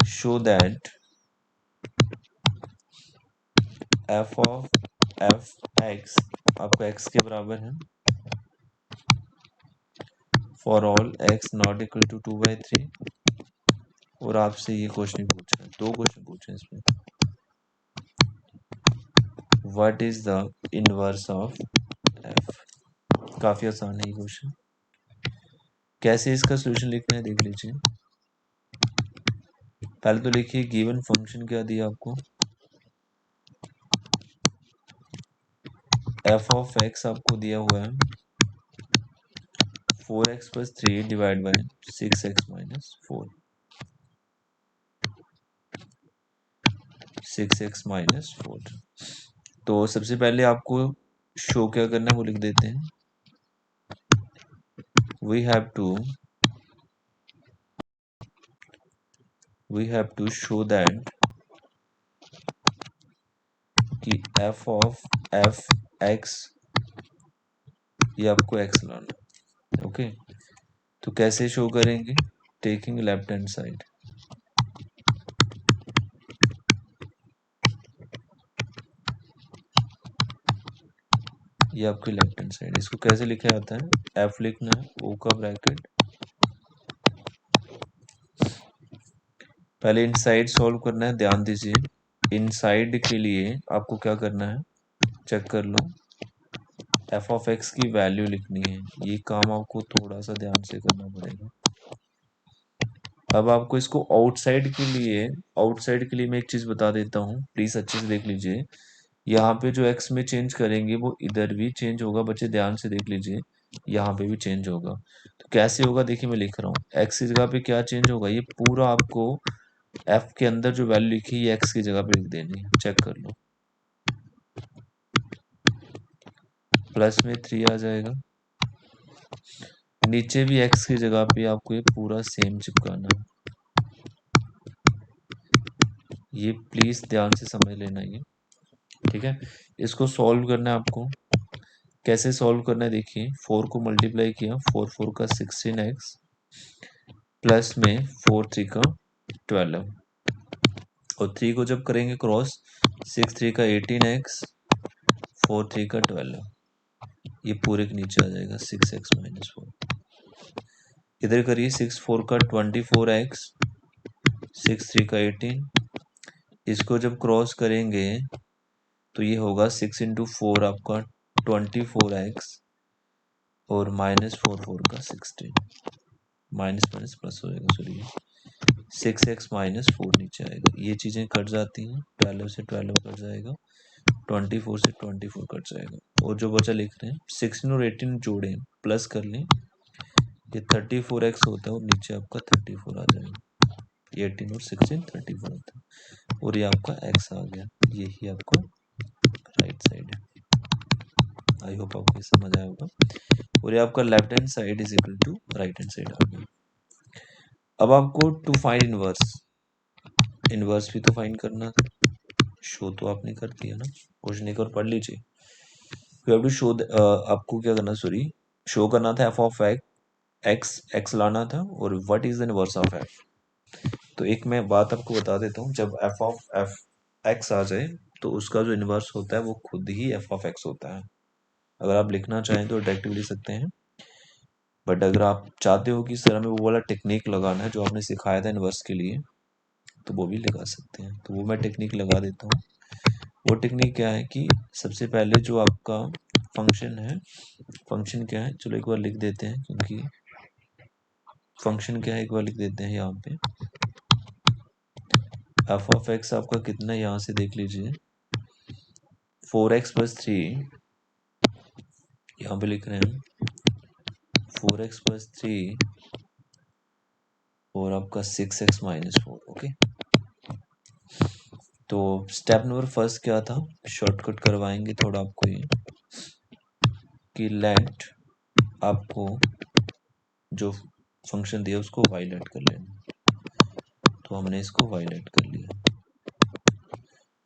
Show that f of f x आपका x के बराबर है for all x not equal to 2/3। और आपसे ये क्वेश्चन पूछा है, दो क्वेश्चन पूछे हैं इसमें, what is the inverse of f। काफी आसान है ये क्वेश्चन, कैसे इसका सोल्यूशन लिखना है देख लीजिए। पहले तो लिखिए गिवन फंक्शन क्या दिया आपको, एफ ऑफ एक्स आपको दिया हुआ है 4x+3 divide by 6x - 4, 6x - 4। तो सबसे पहले आपको शो क्या करना है वो लिख देते हैं, we have to show that कि एफ ऑफ एफ एक्स, ये आपको एक्स लाना है। ओके, तो कैसे शो करेंगे, टेकिंग लेफ्ट हैंड साइड, ये आपकी लेफ्ट हैंड साइड, इसको कैसे लिखा जाता है, एफ लिखना है, ओ का ब्रैकेट, पहले इनसाइड सॉल्व करना है, ध्यान दीजिए इनसाइड के लिए आपको क्या करना है, चेक कर लो, एफ ऑफ एक्स की वैल्यू लिखनी है, ये काम आपको थोड़ा सा ध्यान से करना पड़ेगा। अब आपको इसको आउटसाइड के लिए मैं एक चीज बता देता हूँ, प्लीज अच्छे से देख लीजिए। यहाँ पे जो एक्स में चेंज करेंगे वो इधर भी चेंज होगा, बच्चे ध्यान से देख लीजिए, यहाँ पे भी चेंज होगा। तो कैसे होगा देखिए, मैं लिख रहा हूँ एक्स की जगह पे क्या चेंज होगा, ये पूरा आपको एफ के अंदर जो वैल्यू लिखी है एक्स की जगह पे लिख देनी है, चेक कर लो। प्लस में 3 आ जाएगा। नीचे भी x की जगह पे आपको ये पूरा सेम चिपकाना है। ये प्लीज ध्यान से समझ लेना ये, ठीक है। इसको सॉल्व करना है आपको। कैसे सॉल्व करना है देखिए, 4 को मल्टीप्लाई किया, 4 4 का 16x, प्लस में 4 3 का 12, और 3 को जब करेंगे क्रॉस, 6 3 का 18x, 4 3 का 12, ये पूरे के नीचे आ जाएगा 6x-4। इधर करिए, 6 4 का 24x, 6 3 का 18, इसको जब क्रॉस करेंगे तो ये होगा 6 इंटू 4 आपका 24x, और -4 का 16, माइनस माइनस प्लस हो जाएगा, सॉरी 6x-4 नीचे आएगा। ये चीज़ें कट जाती हैं, 12 से 12 कट जाएगा, 24 से 24 कट जाएगा, और जो बचा लिख रहे हैं 16 और 18 जोड़ें प्लस कर लें, ये 34x होता है, और नीचे आपका 34 आ जाएगा। 18 और 16 34 होता है, और ये आपका x आ गया। यही आपका राइट साइड है। आई होप आपको ये समझ आया होगा। और ये आपका left hand side is equal to right hand side आ गया। अब आपको टू फाइंड इनवर्स, इनवर्स भी तो फाइंड करना था। शो तो आपने कर दिया ना, क्वेश्चन एक और पढ़ लीजिए। यू हैव टू शो, आपको क्या करना, सॉरी शो करना था एफ ऑफ एक्स, एक्स लाना था, और what is the inverse of F. तो एक मैं बात आपको बता देता हूँ, जब एफ ऑफ एफ एक्स आ जाए तो उसका जो इनवर्स होता है वो खुद ही एफ ऑफ एक्स होता है। अगर आप लिखना चाहें तो डायरेक्ट भी लिख सकते हैं, बट अगर आप चाहते हो कि सर हमें वो वाला टेक्निक लगाना है जो आपने सिखाया था इनवर्स के लिए, तो वो भी लगा सकते हैं। तो वो मैं टेक्निक लगा देता हूँ। वो टेक्निक क्या है कि सबसे पहले जो आपका फंक्शन है, फंक्शन क्या है, चलो एक बार लिख देते हैं, क्योंकि फंक्शन क्या है एक बार लिख देते हैं यहाँ पे। एफ ऑफ एक्स आपका कितना है, यहाँ से देख लीजिए, 4x+3, यहाँ पे लिख रहे हैं 4x+3, और आपका 6x-4। ओके, तो स्टेप नंबर फर्स्ट क्या था, शॉर्टकट करवाएंगे थोड़ा आपको ये, कि लेट आपको जो फंक्शन दिया उसको वायलेट कर लेना। तो हमने इसको वायलेट कर लिया।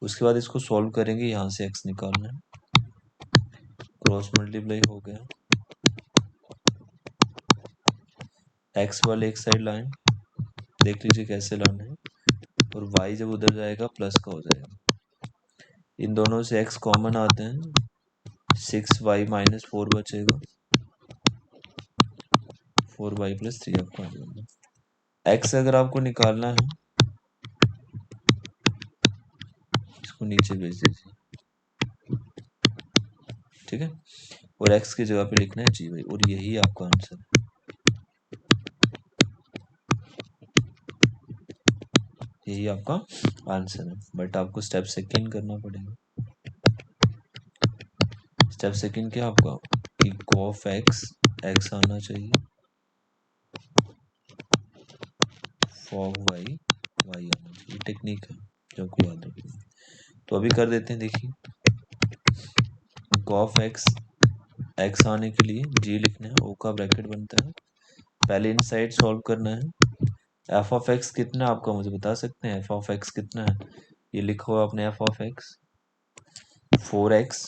उसके बाद इसको सॉल्व करेंगे, यहाँ से x निकालना है, क्रॉस मल्टीप्लाई हो गया, x वाले एक साइड लाएं, देख लीजिए कैसे लाना है, और y जब उधर जाएगा प्लस का हो जाएगा। इन दोनों से x कॉमन आते हैं, 6y-4 बचेगा, 4y+3 आपको आ जाएगा। x अगर आपको निकालना है, इसको नीचे भेज दीजिए, ठीक है, और x की जगह पे लिखना है जी भाई, और यही आपका आंसर है। यही आपका आंसर है, बट आपको स्टेप सेकंड करना पड़ेगा। स्टेप सेकंड क्या आपका, कि कॉफ एक्स, एक्स आना चाहिए, फॉग वाई, वाई आना चाहिए। टेक्निक है जो आपको याद रखना। तो अभी कर देते हैं, देखिए कॉफ एक्स, एक्स आने के लिए जी लिखना है, ओ का ब्रैकेट बनता है, पहले इन साइड सॉल्व करना है। एफ ऑफ एक्स कितना आपका मुझे बता सकते हैं, एफ ऑफ एक्स कितना है, ये लिखो आपने, f of x 4x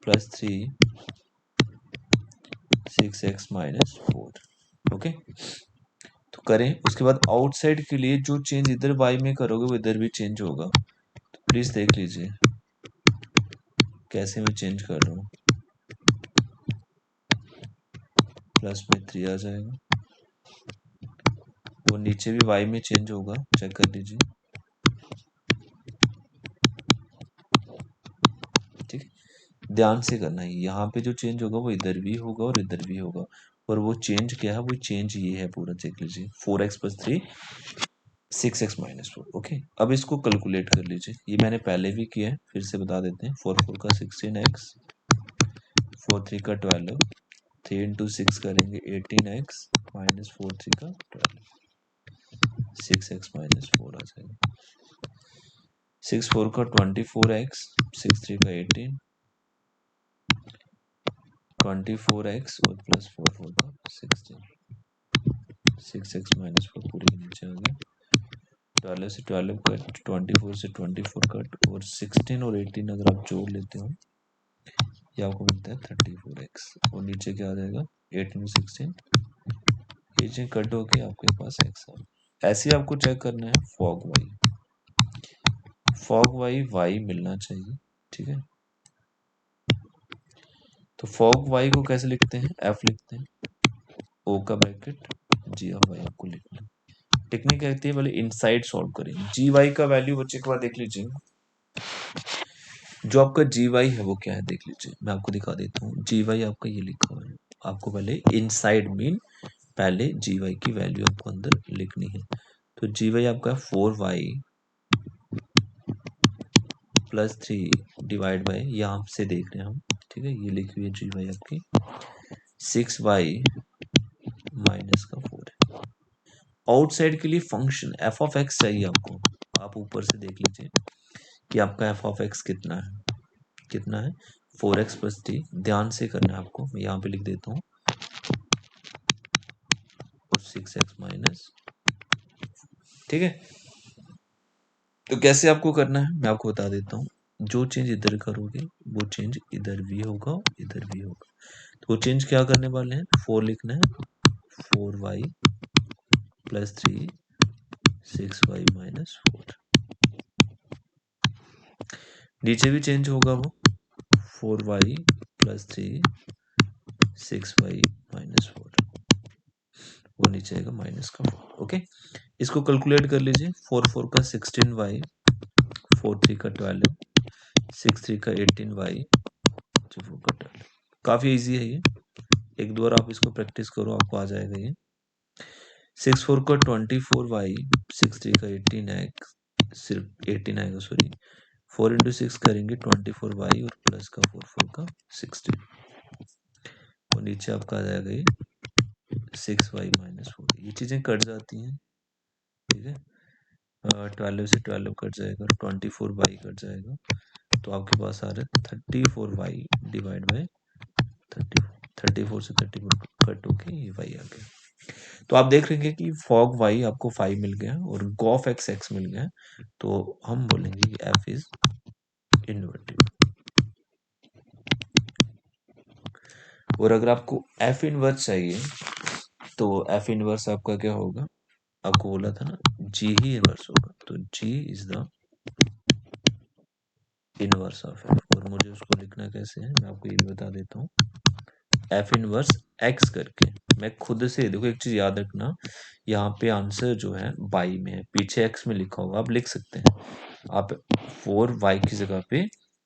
+ 3 6x-4। Okay, तो करें। उसके बाद आउटसाइड के लिए जो चेंज इधर y में करोगे वो इधर भी चेंज होगा, तो प्लीज देख लीजिए कैसे मैं चेंज कर रहा हूँ। प्लस में 3 आ जाएगा, वो नीचे भी y में चेंज होगा, चेक कर लीजिए, ठीक। ध्यान से करना है, यहाँ पे जो चेंज होगा वो इधर भी होगा और इधर भी होगा, और वो चेंज क्या है, वो चेंज ये है पूरा, चेक लीजिए, 4x+3 6x-4। ओके, अब इसको कैलकुलेट कर लीजिए, ये मैंने पहले भी किया है, फिर से बता देते हैं। 4 4 का 16x, 4 3 का 12, 3 इंटू 6 करेंगे 18x, -4 3 का 12, 6x-4 आ जाएगा। 6 4 का 24x, 6 3 का 18, 24x और प्लस 4 का 16, 6x माइनस 4 पूरे के नीचे आ गया। 12 से 12 कट, 24 से 24 कट, और 16 और 18 अगर आप जोड़ लेते हो ये आपको मिलता है 34x, और नीचे क्या आ जाएगा 18 16, ये कट होके आपके पास x आ गया। ऐसे ही आपको चेक करना है फॉग y मिलना चाहिए, ठीक है। तो फॉग y को कैसे लिखते हैं, f लिखते हैं, o का ब्रैकेट g ऑफ y आपको लिखना है। टेक्निक कहती है पहले इनसाइड सॉल्व करें। जी वाई का वैल्यू बच्चे के बाद देख लीजिए, जो आपका जी वाई है वो क्या है देख लीजिए, मैं आपको दिखा देता हूँ। जी वाई आपका ये लिखा हुआ है, आपको पहले इनसाइड मीन पहले जी वाई की वैल्यू आपको अंदर लिखनी है। तो जी वाई आपका 4y प्लस 3 डिवाइड बाई, यहाँ से देख रहे हैं हम, ठीक है, ये लिखी हुई है जी वाई आपकी 6y माइनस का 4 है। आउटसाइड के लिए फंक्शन एफ ऑफ एक्स चाहिए आपको, आप ऊपर से देख लीजिए कि आपका एफ ऑफ एक्स कितना है 4x प्लस 3, ध्यान से करना है आपको, मैं यहाँ पे लिख देता हूँ, और 6x माइनस, ठीक है। तो कैसे आपको करना है मैं आपको बता देता हूँ, जो चेंज इधर करोगे वो चेंज इधर भी होगा, इधर भी होगा। तो वो चेंज क्या करने वाले हैं, 4 लिखना है, 4y प्लस 3 6y माइनस 4, नीचे भी चेंज होगा वो 4y प्लस 3 6y माइनस 4, वो नीचे आएगा माइनस का 4, ओके। इसको कैलकुलेट कर लीजिए, 4 4 का 16y, 4 3 का 12, 6 3 का 18y, 4 का 12। काफ़ी इजी है ये, एक दो बार आप इसको प्रैक्टिस करो आपको आ जाएगा ये। 6 4 का 24y, 6 3 का 18x, सिर्फ 18 आएगा सॉरी, 4 इंटू 6 करेंगे 24y और प्लस का 4 4 का 16, और नीचे आपका आ जाएगा ये 6y माइनस 4, ये चीज़ें कट जाती हैं, ठीक है। 12 से 12 कट जाएगा, 24y कट जाएगा, तो आपके पास आ रहा है 34y डिवाइड बाई 34 से 34 कट होके ये y आ गया। तो आप देख लेंगे कि फॉग y आपको 5 मिल गया और गॉफ x मिल गया, तो हम बोलेंगे कि f इज इन्वर्टिबल। और अगर आपको f इनवर्स चाहिए तो f इनवर्स आपका क्या होगा, आपको बोला था ना g ही इनवर्स होगा, तो g is the inverse of f, और मुझे उसको लिखना कैसे है मैं आपको ये भी बता देता हूँ, एफ इनवर्स एक्स करके। मैं खुद से, देखो एक चीज याद रखना, यहाँ पे आंसर जो है बाई में है, पीछे एक्स में लिखा होगा, आप लिख सकते हैं, आप 4y की जगह पे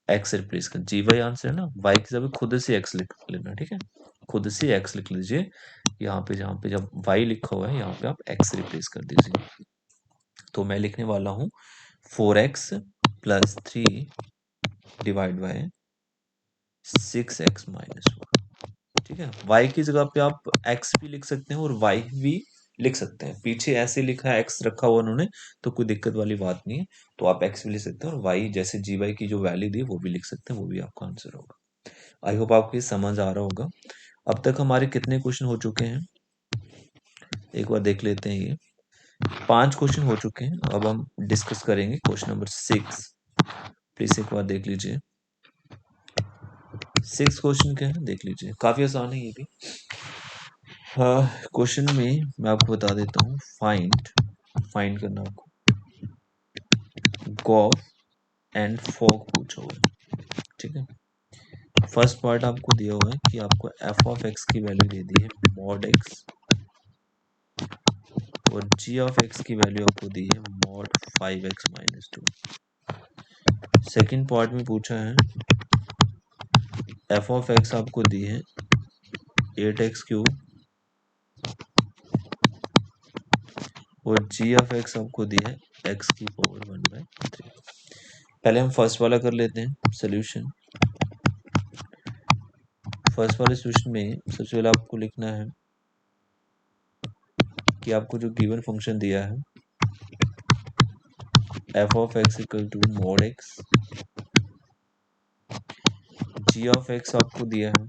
एक्स रिप्लेस कर, जी वाई आंसर है ना, y की जगह पे खुद से एक्स लिख लेना, ठीक है, खुद से एक्स लिख लीजिए, यहाँ पे जहाँ पे जब y लिखा हुआ है यहाँ पे आप एक्स रिप्लेस कर दीजिए। तो मैं लिखने वाला हूँ 4x plus 3 divide by 6x minus 1, ठीक है। y की जगह पे आप x भी लिख सकते हैं और y भी लिख सकते हैं, पीछे ऐसे लिखा है x रखा हुआ उन्होंने, तो कोई दिक्कत वाली बात नहीं है, तो आप x भी लिख सकते हैं और y जैसे जी वाई की जो वैल्यू दी वो भी लिख सकते हैं, वो भी आपका आंसर होगा। आई होप आपको ये समझ आ रहा होगा। अब तक हमारे कितने क्वेश्चन हो चुके हैं एक बार देख लेते हैं, ये 5 क्वेश्चन हो चुके हैं, अब हम डिस्कस करेंगे क्वेश्चन नंबर 6, प्लीज एक बार देख लीजिए। 6 क्वेश्चन क्या है देख लीजिए, काफी आसान है ये भी। क्वेश्चन में मैं आपको बता देता हूँ, फाइंड करना आपको, गॉफ एंड फॉग पूछा हुआ है, ठीक है। फर्स्ट पार्ट आपको दिया हुआ है कि आपको एफ ऑफ एक्स की वैल्यू दे दी है मॉड एक्स, और जी ऑफ एक्स की वैल्यू आपको दी है mod 5x minus 2। Second part में पूछा है एफ ऑफ एक्स आपको दी है 8x क्यूब, और जी ऑफ एक्स आपको दी है x की पावर 1/3। पहले हम फर्स्ट वाला कर लेते हैं सोल्यूशन। फर्स्ट वाले सोल्यूशन में सबसे पहले आपको लिखना है कि आपको जो गिवन फंक्शन दिया है f of x equal to mod x, g of x आपको दिया है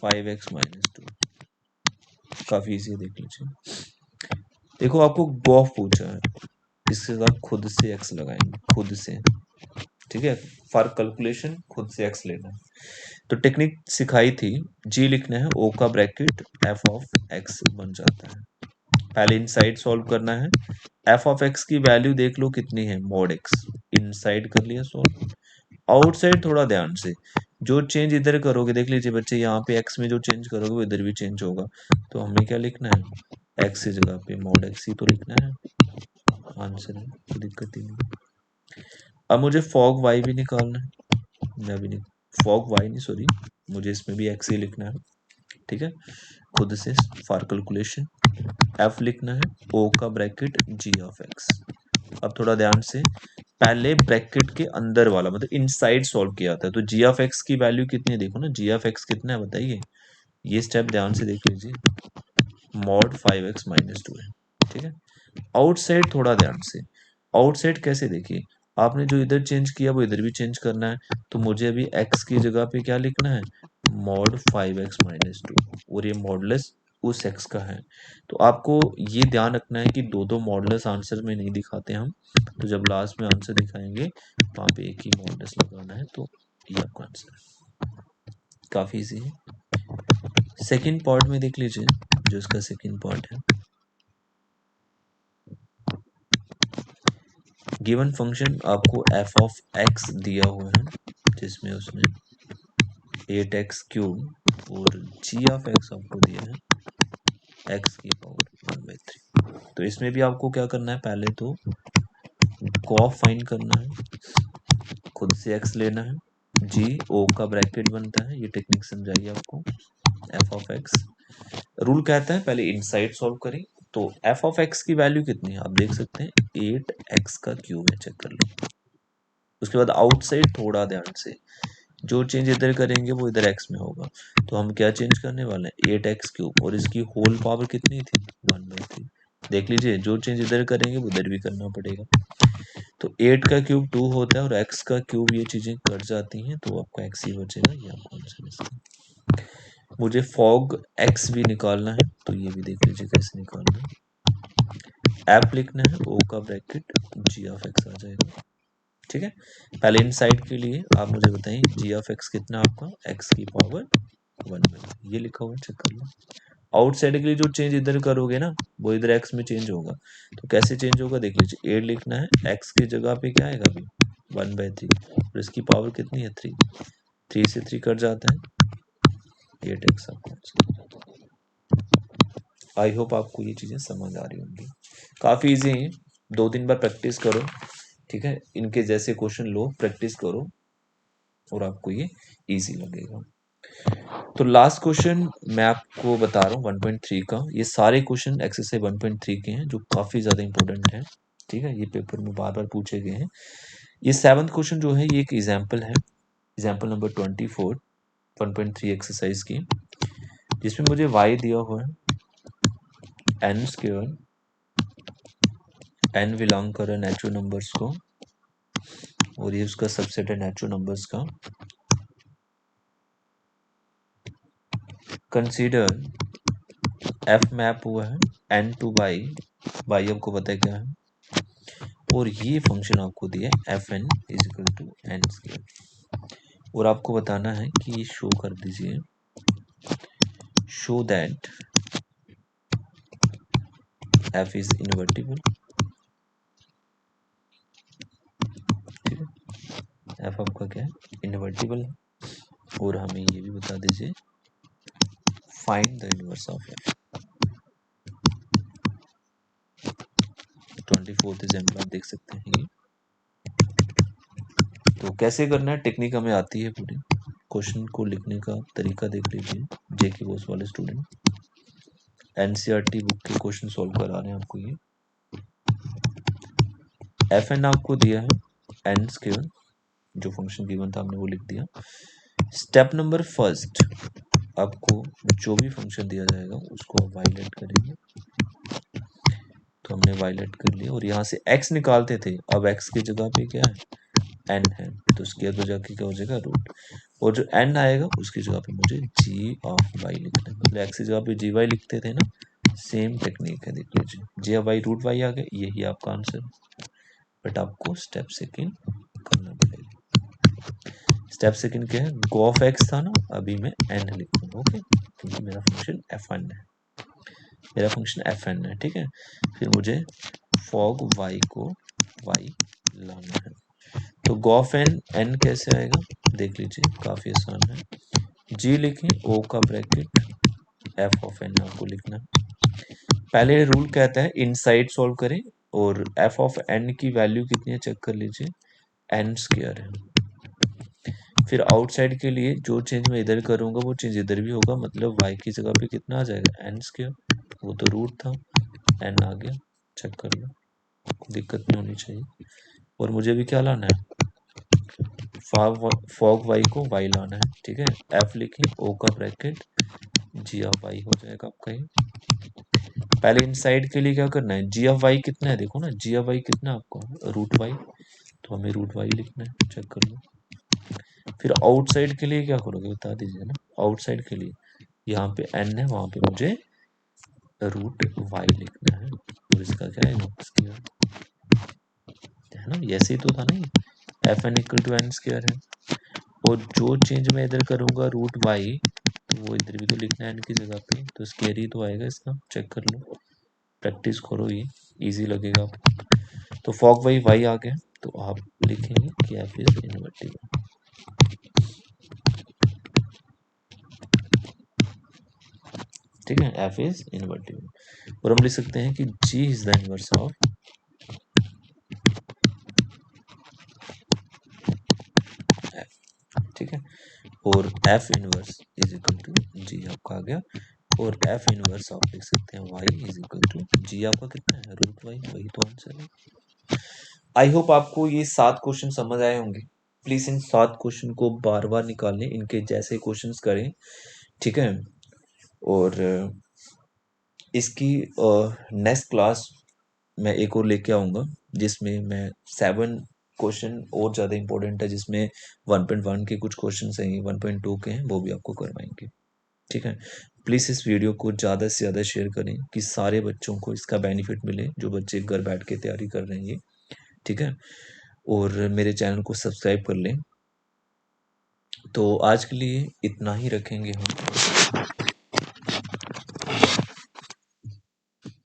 5x माइनस 2। काफी इजी है, देख लीजिए। देखो आपको गॉफ पूछा है, इसके साथ खुद से एक्स लगाएंगे, खुद से, ठीक है। फॉर कैलकुलेशन खुद से एक्स लेना है। तो टेक्निक सिखाई थी, जी लिखना है, ओ का ब्रैकेट, एफ ऑफ एक्स बन जाता है। पहले इनसाइड सॉल्व करना है। एफ ऑफ एक्स की वैल्यू देख लो कितनी है, मॉड एक्स। इनसाइड कर लिया सॉल्व। आउटसाइड थोड़ा ध्यान से, जो चेंज इधर करोगे, देख लीजिए बच्चे, यहाँ पे एक्स में जो चेंज करोगे वो इधर भी चेंज होगा। तो हमें क्या लिखना है, एक्स की जगह पे मॉड एक्स ही तो लिखना है, आंसर है, कोई दिक्कत ही नहीं। अब मुझे फॉग वाई भी निकालना है, मैं भी नहीं, फॉग वाई नहीं, सॉरी, मुझे इसमें भी एक्स ही लिखना है, ठीक है। खुद से फॉर कैलकुलेशन एफ लिखना है, ओ का ब्रैकेट, जी ऑफ एक्स। अब थोड़ा ध्यान से, पहले ब्रैकेट के अंदर वाला मतलब इनसाइड सॉल्व किया था, तो जी ऑफ एक्स की वैल्यू कितनी है, देखो ना, जी ऑफ एक्स कितना है बताइए, ये स्टेप ध्यान से देख लीजिए, मॉड 5x माइनस 2 है, ठीक है। आउटसाइड थोड़ा ध्यान से, आउटसाइड कैसे, देखिए आपने जो इधर चेंज किया वो इधर भी चेंज करना है, तो मुझे अभी x की जगह पे क्या लिखना है, मॉड 5x माइनस 2, और ये मॉडलेस उस x का है। तो आपको ये ध्यान रखना है कि दो दो मॉडलेस आंसर में नहीं दिखाते हम, तो जब लास्ट में आंसर दिखाएंगे वहां पे एक ही मॉडलेस लगाना है, तो ये आपका आंसर है। काफी इजी है। सेकेंड पार्ट में देख लीजिए, जो इसका सेकेंड पार्ट है, गिवन फंक्शन आपको एफ ऑफ एक्स दिया हुआ है, जिसमें उसने 8x क्यूब और जी ऑफ एक्स आपको दिया है x की पावर 1/3। तो इसमें भी आपको क्या करना है, पहले तो गॉफ फाइंड करना है, खुद से x लेना है, जी ओ का ब्रैकेट बनता है, ये टेक्निक समझाइए आपको, एफ ऑफ एक्स। रूल कहता है पहले इनसाइड सॉल्व करें, तो एफ ऑफ एक्स की वैल्यू कितनी है आप देख सकते हैं, 8x का क्यूब है, चेक कर लो। उसके बाद आउटसाइड थोड़ा ध्यान से, जो चेंज इधर करेंगे वो इधर x में होगा, तो हम क्या चेंज करने वाले हैं, 8x क्यूब, और इसकी होल पावर कितनी थी, 1/3। देख लीजिए, जो चेंज इधर करेंगे वो उधर भी करना पड़ेगा। तो 8 का क्यूब 2 होता है, और x का क्यूब, ये चीजें कट जाती हैं, तो आपका x ही बचेगा, ये आपका आंसर इसका। मुझे फॉग x भी निकालना है, तो ये भी देख लीजिए कैसे निकालना है। एप लिखना है, ओ का ब्रैकेट, जी ऑफ एक्स आ जाएगा, ठीक है। पहले इनसाइड के लिए आप मुझे बताएं, जी ऑफ एक्स कितना आपका, एक्स की पावर 1/3, ये लिखा हुआ है, चेक कर लो। आउटसाइड के लिए जो चेंज इधर करोगे ना, वो इधर एक्स में चेंज होगा, तो कैसे चेंज होगा देख लीजिए, 8 लिखना है, एक्स की जगह पे क्या आएगा अभी, 1/3, और इसकी पावर कितनी है, 3, 3 से 3 कट जाता है, 8x आपका। आई होप आपको ये चीजें समझ आ रही होंगी, काफी इजी है, 2-3 बार प्रैक्टिस करो, ठीक है। इनके जैसे क्वेश्चन लो, प्रैक्टिस करो, और आपको ये इजी लगेगा। तो लास्ट क्वेश्चन मैं आपको बता रहा हूँ 1.3 का, ये सारे क्वेश्चन एक्सरसाइज 1.3 के हैं, जो काफी ज्यादा इंपॉर्टेंट है, ठीक है। ये पेपर में बार बार पूछे गए हैं। ये 7th क्वेश्चन जो है, ये एक एग्जाम्पल है, एग्जाम्पल नंबर 24 1.3 एक्सरसाइज की, जिसमें मुझे y दिया हुआ है, n स्क्वायर, n बिलोंग कर रहा है नेचुरल नंबर्स को, और ये उसका सबसेट है नेचुरल नंबर्स का। कंसीडर f मैप हुआ है n टू y आपको पता है क्या है, और ये फंक्शन आपको दिया है f n is equal to n square, और आपको बताना है कि शो कर दीजिए, show that f is invertible, ठीक है, एफ आपका क्या है, इनवर्टिबल है, और हमें ये भी बता दीजिए, find the inverse of F. 24th example आप देख सकते हैं ये। तो कैसे करना है, टेक्निक हमें आती है पूरी, क्वेश्चन को लिखने का तरीका देख लीजिए, जेके बोस वाले स्टूडेंट, एनसीईआरटी बुक के क्वेश्चन सॉल्व करा रहे हैं आपको। ये एफ एन आपको दिया है एन स्क्वायर, जो फंक्शन गिवन था हमने वो लिख दिया। स्टेप नंबर फर्स्ट, आपको जो भी फंक्शन दिया जाएगा उसको वायलेट करेंगे, तो हमने वायलेट कर लिया, और यहाँ से x निकालते थे, अब x की जगह पे क्या है, n है, तो स्क्वायर हो जाके क्या हो जाएगा, रूट। और जो n आएगा उसकी जगह पे मुझे g ऑफ y लिखना है, मतलब x की जगह पे gy लिखते थे ना, सेम टेक्निक है। देख लीजिए, g ऑफ y रूट y आ गया, यही आपका आंसर, बट आपको स्टेप सेकेंड करना पड़ेगा। स्टेप सेकेंड क्या है, गो ऑफ x था ना, अभी मैं n लिखूंगा, ओके, क्योंकि मेरा फंक्शन fn है, मेरा फंक्शन fn है, ठीक है। फिर मुझे फॉग y को y लाना है, तो गो ऑफ n कैसे आएगा, देख लीजिए, काफी आसान है। g लिखें, o का ब्रैकेट, f ऑफ n आपको लिखना है। पहले रूल कहता है इनसाइड सॉल्व करें, और f ऑफ n की वैल्यू कितनी है चेक कर लीजिए, n स्क्वायर है। फिर आउटसाइड के लिए जो चेंज मैं इधर करूंगा वो चेंज इधर भी होगा, मतलब y की जगह पे कितना आ जाएगा, n स्क्वायर, वो तो रूट था, n आ गया, चेक कर लो, दिक्कत नहीं होनी चाहिए। और मुझे भी क्या लाना है, फॉग y को y लाना है, ठीक है। f लिखें, o का ब्रैकेट, g ऑफ y हो जाएगा आपका ये। पहले इनसाइड के लिए क्या करना है, g ऑफ y कितना है, देखो ना, g ऑफ y कितना है आपका, रूट y, तो हमें रूट y लिखना है, चेक कर लो। फिर आउटसाइड के लिए क्या करोगे बता दीजिए ना, आउटसाइड के लिए यहाँ पे n है, वहां पे मुझे रूट y लिखना है, और इसका क्या है, है ना, ऐसे ही तो था ना, f n equal to n square है। और जो चेंज मैं इधर करूंगा रूट वाई, तो वो इधर भी तो लिखना है एन की जगह पे, तो स्क्वायर ही तो आएगा इसका, चेक कर लो, प्रैक्टिस करो, ये इजी लगेगा आपको। तो फॉग वाई वाई आ गया, तो आप लिखेंगे कि एफ इज इनवर्टिबल, ठीक है, एफ इज इनवर्टिबल। और हम लिख सकते हैं कि g is the inverse of f, ठीक है। और f inverse is equal to g आपका आ गया, और एफ इनवर्स आप लिख सकते हैं Y is equal to g आपका कितना है, रूट वाई, वही तो आंसर है। आई होप आपको ये 7 क्वेश्चन समझ आए होंगे। प्लीज इन 7 क्वेश्चन को बार बार निकालें, इनके जैसे क्वेश्चंस करें, ठीक है। और इसकी नेक्स्ट क्लास मैं एक और लेके आऊँगा, जिसमें मैं 7 क्वेश्चन और ज़्यादा इंपॉर्टेंट है, जिसमें 1.1 के कुछ क्वेश्चन हैं, 1.2 के हैं, वो भी आपको करवाएंगे, ठीक है। प्लीज़ इस वीडियो को ज़्यादा से ज़्यादा शेयर करें कि सारे बच्चों को इसका बेनिफिट मिले, जो बच्चे घर बैठ के तैयारी कर रहे हैं ये, ठीक है। और मेरे चैनल को सब्सक्राइब कर लें। तो आज के लिए इतना ही रखेंगे हम।